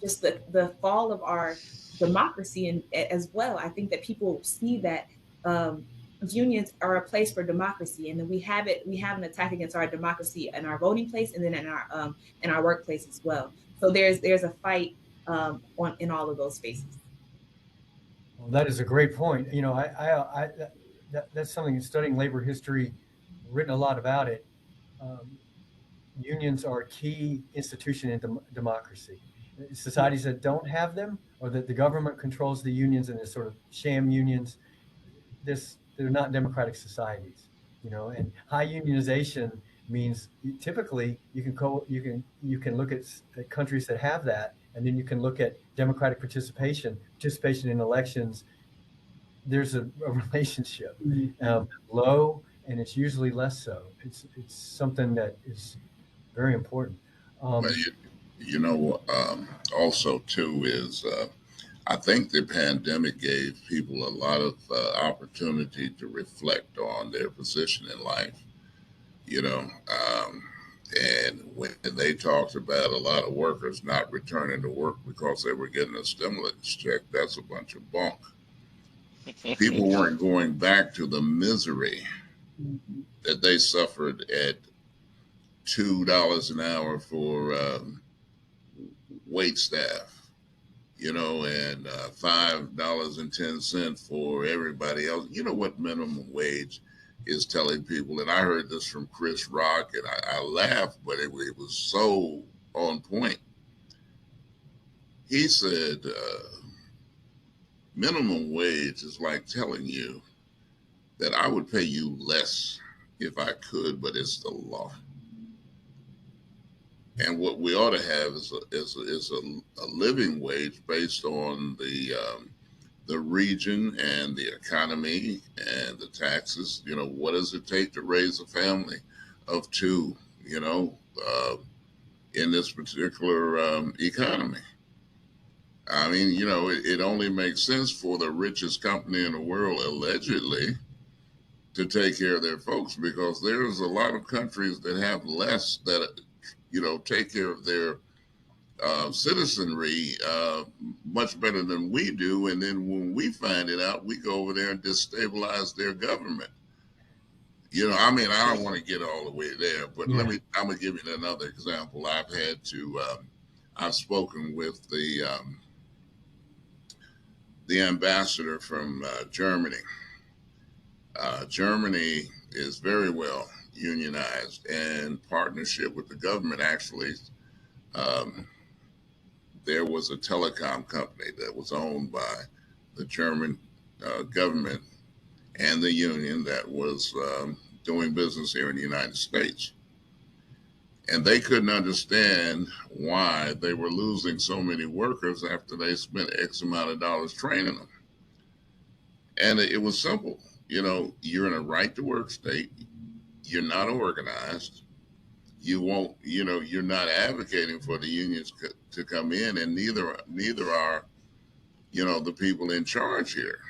just the fall of our democracy and as well. I think that people see that unions are a place for democracy, and then we have an attack against our democracy in our voting place, and then in our workplace as well. So there's a fight in all of those spaces. Well, that is a great point. That's something in studying labor history, written a lot about it. Unions are a key institution in democracy. Societies that don't have them, or that the government controls the unions and is sort of sham unions, they're not democratic societies, and high unionization means typically you can look at countries that have that, and then you can look at democratic participation in elections. There's a relationship, low and it's usually less so. It's something that is very important. Well, Um, you know, also too is I think the pandemic gave people a lot of opportunity to reflect on their position in life. You know, and when they talked about a lot of workers not returning to work because they were getting a stimulus check, that's a bunch of bunk. People weren't going back to the misery Mhm. that they suffered at $2 an hour for wait staff, you know, and $5.10 for everybody else. You know what minimum wage is telling people? And I heard this from Chris Rock, and I laughed, but it was so on point. He said, minimum wage is like telling you that I would pay you less if I could, but it's the law. And what we ought to have is a living wage based on the region and the economy and the taxes. You know, what does it take to raise a family of two? You know, in this particular economy. I mean, you know, it only makes sense for the richest company in the world, allegedly, to take care of their folks because there's a lot of countries that have less that, you know, take care of their citizenry much better than we do. And then when we find it out, we go over there and destabilize their government. You know, I mean, I don't want to get all the way there, but yeah. I'm going to give you another example. I've spoken with the ambassador from Germany. Germany is very well unionized and partnership with the government. Actually, um, there was a telecom company that was owned by the German government and the union that was doing business here in the United States. And they couldn't understand why they were losing so many workers after they spent X amount of dollars training them. And it was simple. You know, you're in a right to work state. You're not organized. You won't, you know, you're not advocating for the unions to come in, and neither are, you know, the people in charge here.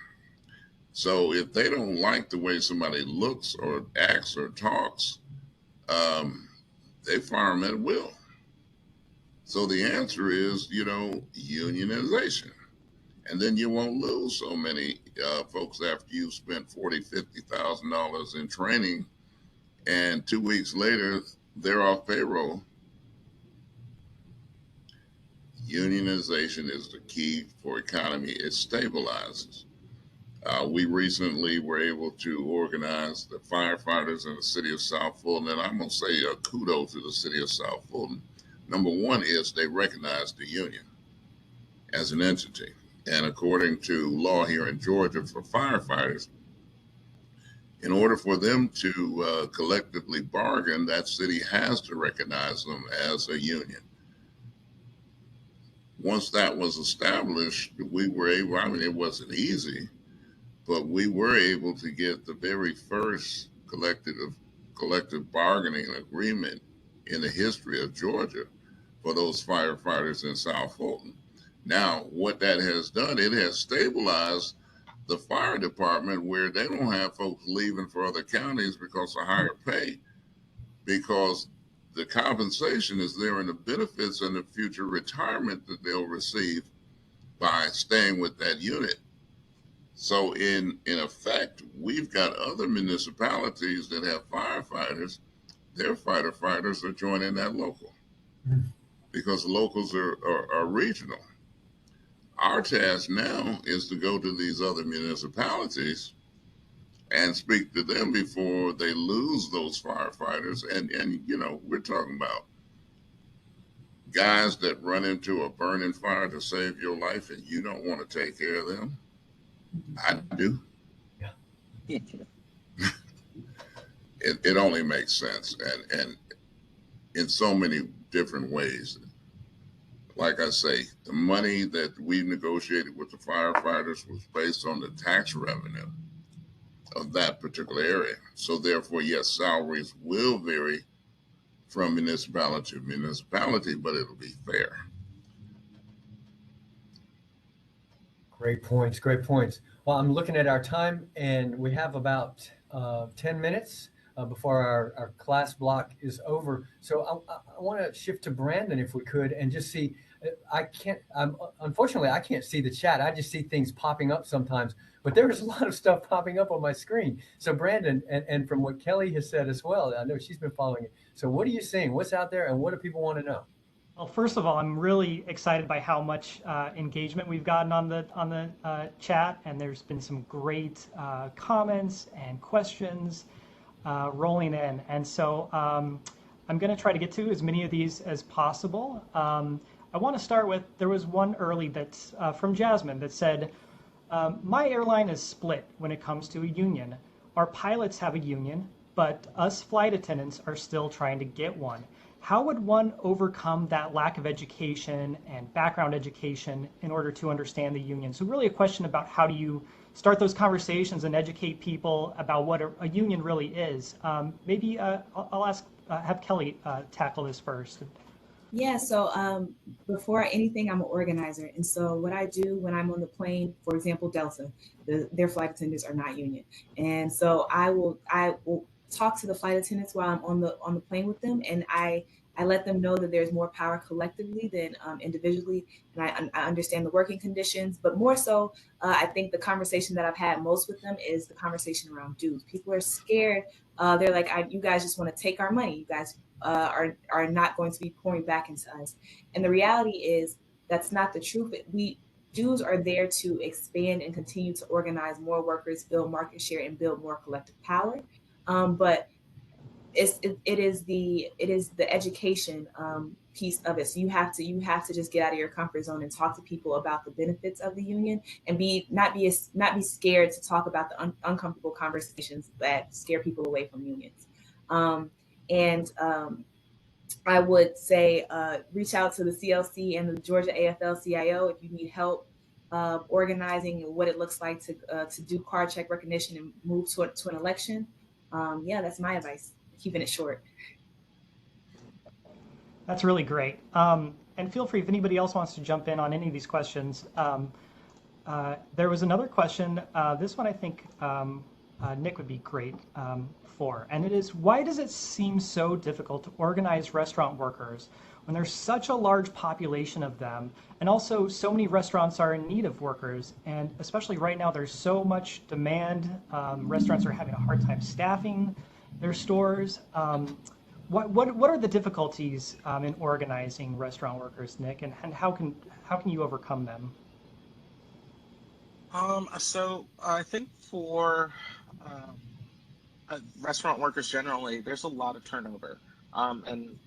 So if they don't like the way somebody looks or acts or talks, um, they fire them at will. So the answer is, you know, unionization. And then you won't lose so many folks after you've spent $40,000, $50,000 in training, and 2 weeks later they're off payroll. Unionization is the key for economy. It stabilizes. We recently were able to organize the firefighters in the city of South Fulton, and I'm going to say a kudos to the city of South Fulton. Number one is they recognize the union as an entity. And according to law here in Georgia for firefighters, in order for them to collectively bargain, that city has to recognize them as a union. Once that was established, we were able, I mean, it wasn't easy, but we were able to get the very first collective bargaining agreement in the history of Georgia for those firefighters in South Fulton. Now, what that has done, it has stabilized the fire department where they don't have folks leaving for other counties because of higher pay, because the compensation is there in the benefits and the future retirement that they'll receive by staying with that unit. So in effect, we've got other municipalities that have firefighters. Their firefighters are joining that local Mm. because locals are regional. Our task now is to go to these other municipalities and speak to them before they lose those firefighters. And you know, we're talking about guys that run into a burning fire to save your life and you don't want to take care of them. I do. Yeah. It only makes sense. And in so many different ways. Like I say, the money that we negotiated with the firefighters was based on the tax revenue. of that particular area. So therefore, yes, salaries will vary from municipality to municipality, but it'll be fair. Great points. Great points. Well, I'm looking at our time, and we have about 10 minutes before our class block is over. So I want to shift to Brandon if we could, and just see. I can't. Unfortunately, I can't see the chat. I just see things popping up sometimes. But there's a lot of stuff popping up on my screen. So Brandon, and from what Kelly has said as well, I know she's been following it. So what are you seeing? What's out there, and what do people want to know? Well, first of all, I'm really excited by how much engagement we've gotten on the chat, and there's been some great comments and questions rolling in. And so I'm going to try to get to as many of these as possible. I want to start with, there was one early that's from Jasmine that said, my airline is split when it comes to a union. Our pilots have a union, but us flight attendants are still trying to get one. How would one overcome that lack of education and background education in order to understand the union? So really a question about how do you start those conversations and educate people about what a union really is. Maybe I'll ask, have Kelly tackle this first. Yeah, so before anything, I'm an organizer. And so what I do when I'm on the plane, for example, Delta, their flight attendants are not union. And so I will talk to the flight attendants while I'm on the plane with them, and I let them know that there's more power collectively than individually, and I understand the working conditions. But more so, I think the conversation that I've had most with them is the conversation around dues. People are scared. They're like, you guys just want to take our money. You guys are not going to be pouring back into us. And the reality is that's not the truth. Dues are there to expand and continue to organize more workers, build market share, and build more collective power. But it is the education piece of it. So you have to just get out of your comfort zone and talk to people about the benefits of the union, and not be scared to talk about the uncomfortable conversations that scare people away from unions. I would say reach out to the CLC and the Georgia AFL-CIO if you need help organizing and what it looks like to do card check recognition and move to an election. Yeah, that's my advice, keeping it short. That's really great. And feel free if anybody else wants to jump in on any of these questions. There was another question. This one I think Nick would be great for. And it is, why does it seem so difficult to organize restaurant workers when there's such a large population of them, and also so many restaurants are in need of workers, and especially right now there's so much demand. Restaurants are having a hard time staffing their stores. What are the difficulties in organizing restaurant workers, Nick, and how can you overcome them? So I think for restaurant workers generally, there's a lot of turnover. And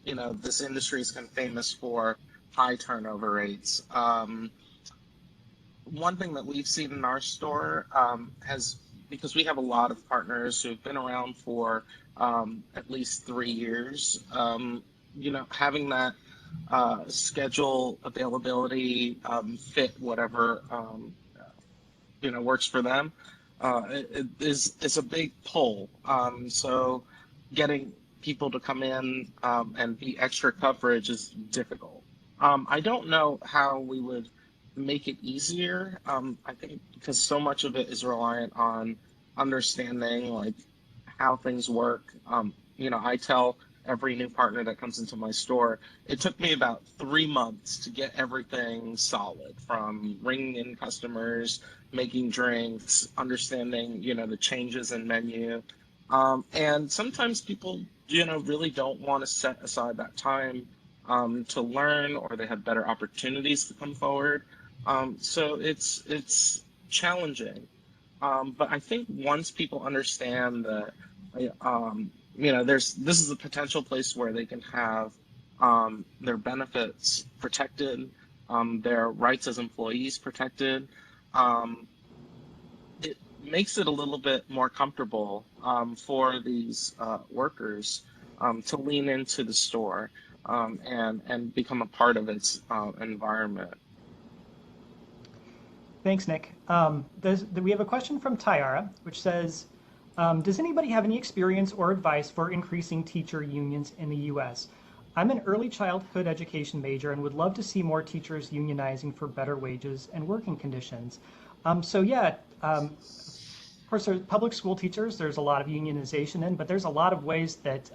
this industry is kind of famous for high turnover rates. One thing that we've seen in our store because we have a lot of partners who've been around for at least 3 years, having that schedule availability fit whatever works for them it is a big pull. So getting people to come in and be extra coverage is difficult. I don't know how we would make it easier. I think because so much of it is reliant on understanding like how things work. I tell every new partner that comes into my store, it took me about 3 months to get everything solid, from ringing in customers, making drinks, understanding, the changes in menu. And sometimes people, really don't want to set aside that time to learn, or they have better opportunities to come forward. So it's challenging. But I think once people understand that, this is a potential place where they can have their benefits protected, their rights as employees protected. It makes it a little bit more comfortable for these workers to lean into the store and become a part of its environment. Thanks, Nick. We have a question from Tyara, which says, Does anybody have any experience or advice for increasing teacher unions in the U.S.? I'm an early childhood education major and would love to see more teachers unionizing for better wages and working conditions. Of course, there's public school teachers. There's a lot of unionization in, but there's a lot of ways that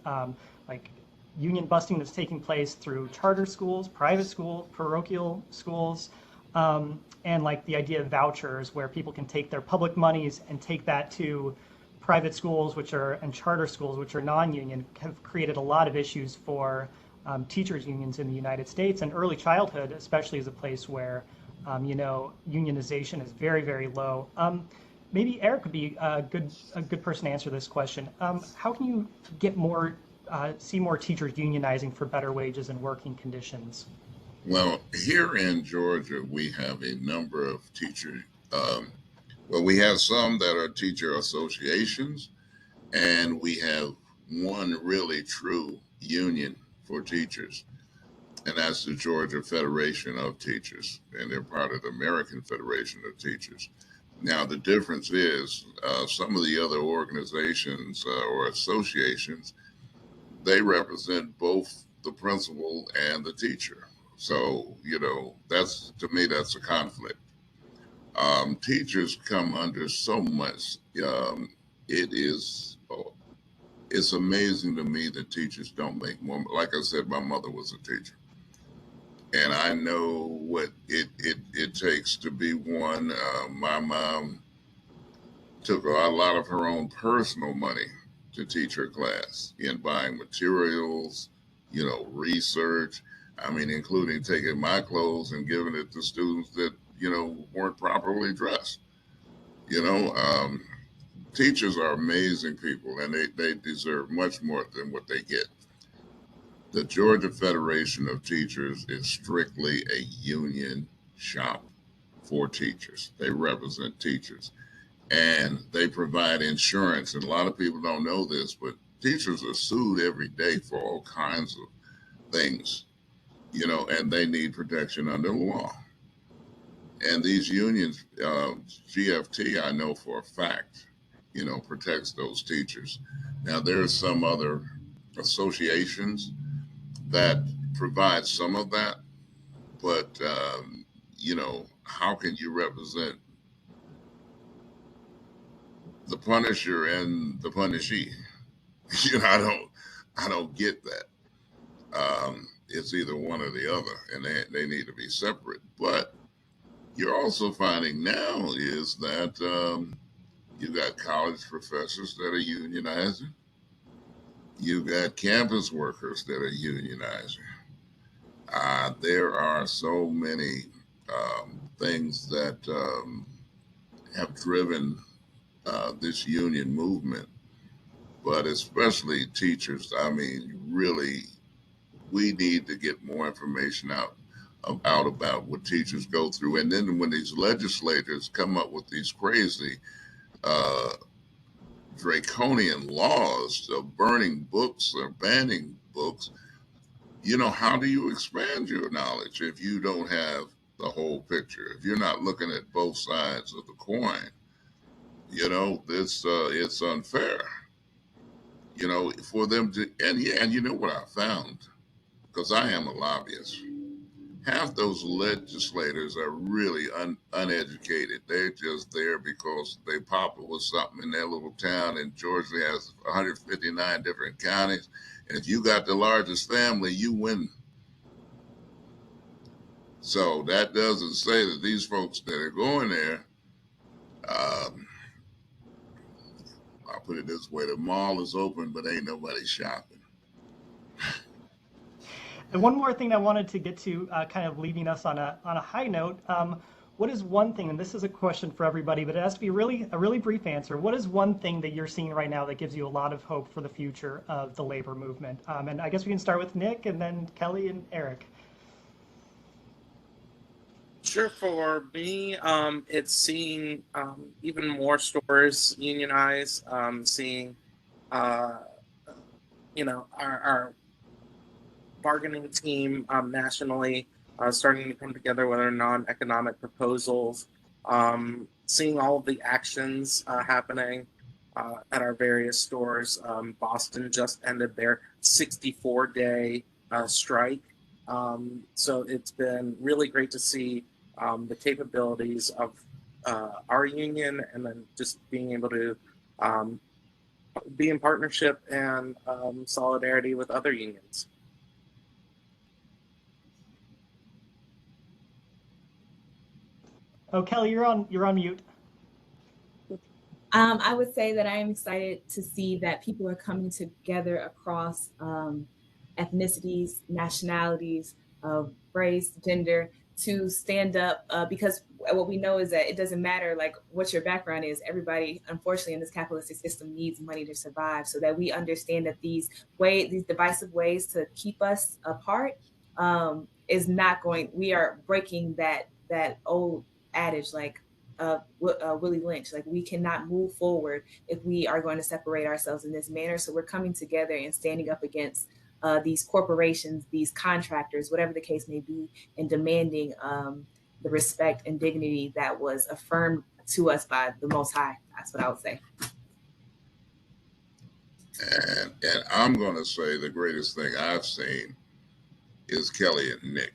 like union busting that's taking place through charter schools, private schools, parochial schools, and like the idea of vouchers where people can take their public monies and take that to private schools, and charter schools, which are non-union, have created a lot of issues for teachers unions in the United States. And early childhood, especially, is a place where unionization is very, very low. Maybe Eric would be a good person to answer this question. How can you get see more teachers unionizing for better wages and working conditions? Well, here in Georgia, we have a number of we have some that are teacher associations, and we have one really true union for teachers, and that's the Georgia Federation of Teachers, and they're part of the American Federation of Teachers. Now, the difference is some of the other organizations or associations, they represent both the principal and the teacher. So, that's, to me, that's a conflict. Teachers come under so much. It is, it's amazing to me that teachers don't make more. Like I said, my mother was a teacher, and I know what it takes to be one. My mom took a lot of her own personal money to teach her class in buying materials, research. I mean, including taking my clothes and giving it to students that, weren't properly dressed. Teachers are amazing people, and they deserve much more than what they get. The Georgia Federation of Teachers is strictly a union shop for teachers. They represent teachers, and they provide insurance. And a lot of people don't know this, but teachers are sued every day for all kinds of things, and they need protection under the law. And these unions, GFT, I know for a fact, protects those teachers. Now, there's some other associations that provide some of that, but how can you represent the punisher and the punishee? I don't get that. It's either one or the other, and they need to be separate. But you're also finding now is that you got college professors that are unionizing. You got campus workers that are unionizing. There are so many things that have driven this union movement, but especially teachers. I mean, really, we need to get more information out about what teachers go through. And then when these legislators come up with these crazy uh, draconian laws of burning books or banning books, how do you expand your knowledge if you don't have the whole picture? If you're not looking at both sides of the coin, it's unfair. For them to, and you know what I found, because I am a lobbyist. Half those legislators are really uneducated. They're just there because they pop up with something in their little town, and Georgia has 159 different counties. And if you got the largest family, you win. So that doesn't say that these folks that are going there, um, I'll put it this way: the mall is open, but ain't nobody shopping. And one more thing I wanted to get to, kind of leaving us on a high note. What is one thing, and this is a question for everybody, but it has to be a really brief answer. What is one thing that you're seeing right now that gives you a lot of hope for the future of the labor movement? And I guess we can start with Nick, and then Kelly and Eric. Sure, for me, it's seeing even more stores unionize, seeing, uh, our bargaining team nationally starting to come together with our non-economic proposals, seeing all of the actions happening, at our various stores. Boston just ended their 64-day strike. So it's been really great to see the capabilities of our union, and then just being able to um, be in partnership and solidarity with other unions. Oh, Kelly, you're on mute. I would say that I am excited to see that people are coming together across ethnicities, nationalities, race, gender, to stand up, because what we know is that it doesn't matter like what your background is. Everybody, unfortunately, in this capitalistic system needs money to survive. So that we understand that these divisive ways to keep us apart is not going. We are breaking that old adage, like Willie Lynch. Like, we cannot move forward if we are going to separate ourselves in this manner. So we're coming together and standing up against these corporations, these contractors, whatever the case may be, and demanding the respect and dignity that was affirmed to us by the Most High. That's what I would say. And I'm going to say the greatest thing I've seen is Kelly and Nick.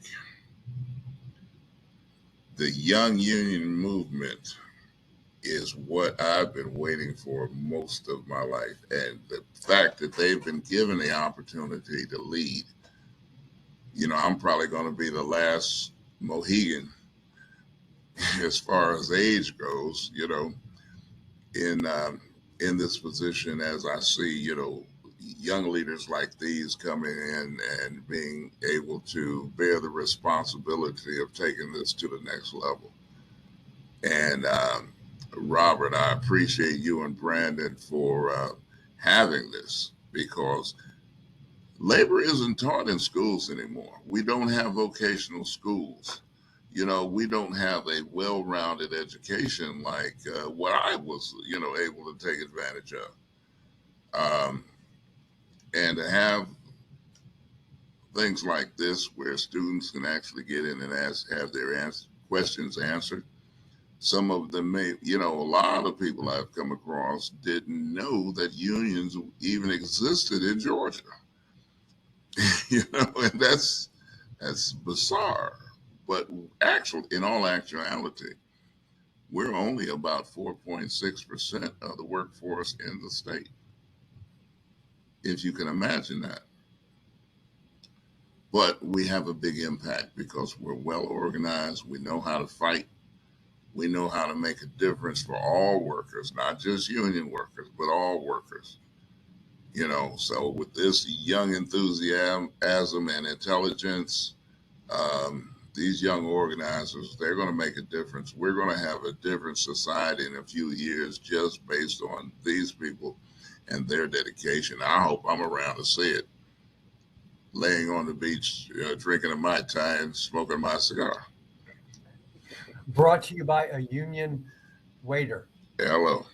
The young union movement is what I've been waiting for most of my life. And the fact that they've been given the opportunity to lead, I'm probably going to be the last Mohegan as far as age goes, in in this position, as I see, young leaders like these coming in and being able to bear the responsibility of taking this to the next level. And Robert, I appreciate you and Brandon for having this, because labor isn't taught in schools anymore. We don't have vocational schools. We don't have a well-rounded education like what I was, able to take advantage of. And to have things like this where students can actually get in and have their questions answered. Some of them may, a lot of people I've come across didn't know that unions even existed in Georgia. And that's bizarre. But actually, in all actuality, we're only about 4.6% of the workforce in the state, if you can imagine that. But we have a big impact because we're well organized. We know how to fight. We know how to make a difference for all workers, not just union workers, but all workers. So with this young enthusiasm and intelligence, these young organizers, they're going to make a difference. We're going to have a different society in a few years just based on these people and their dedication. I hope I'm around to see it, laying on the beach, drinking a Mai Tai and smoking my cigar. Brought to you by a union waiter. Hello.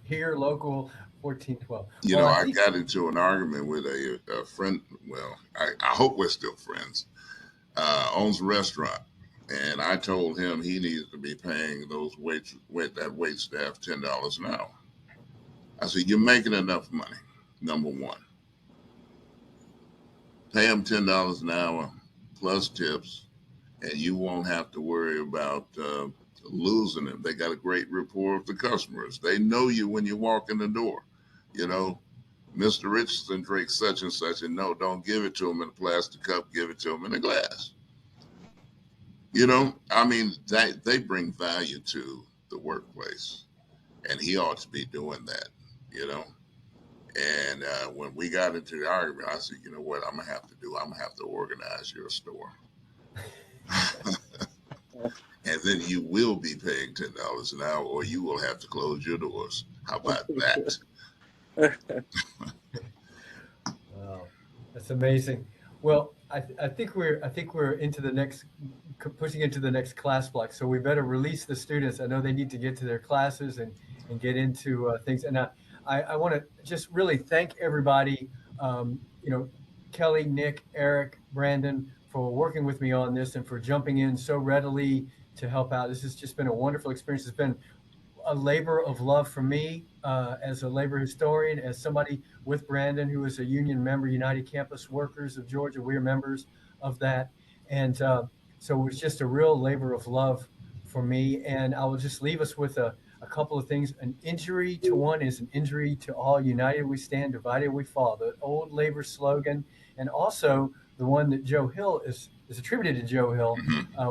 Here, local 1412. I got into an argument with a friend. Well, I hope we're still friends. Owns a restaurant, and I told him he needs to be paying those wait staff $10 an hour. I said, you're making enough money. Number one, pay them $10 an hour plus tips, and you won't have to worry about losing them. They got a great rapport with the customers. They know you when you walk in the door. Mr. Richardson drinks such and such, and no, don't give it to him in a plastic cup. Give it to him in a glass. They bring value to the workplace, and he ought to be doing that. And when we got into the argument, I said, you know what, I'm gonna have to organize your store. And then you will be paying $10 an hour, or you will have to close your doors. How about that? Wow, that's amazing. Well, I think we're into the next, pushing into the next class block. So we better release the students. I know they need to get to their classes and get into things. And I want to just really thank everybody. Kelly, Nick, Eric, Brandon, for working with me on this and for jumping in so readily to help out. This has just been a wonderful experience. It's been a labor of love for me as a labor historian, as somebody with Brandon, who is a union member, United Campus Workers of Georgia. We're members of that. And so it was just a real labor of love for me. And I will just leave us with a couple of things. An injury to one is an injury to all. United we stand, divided we fall. The old labor slogan, and also the one that Joe Hill is attributed to Joe Hill,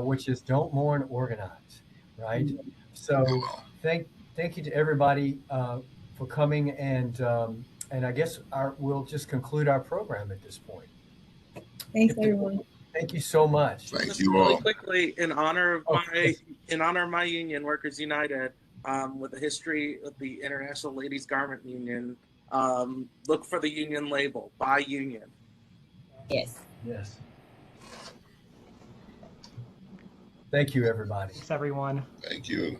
which is "Don't mourn, organize." Right. So thank you to everybody for coming, and I guess we'll just conclude our program at this point. Thanks, everyone. Thank you so much. Thank Just you really all. quickly, in honor of yes. my union, Workers United, with the history of the International Ladies Garment Union, look for the union label. Buy union. Yes. Yes. Thank you, everybody. Thanks, everyone. Thank you.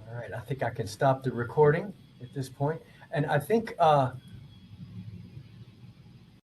All right, I think I can stop the recording at this point. And I think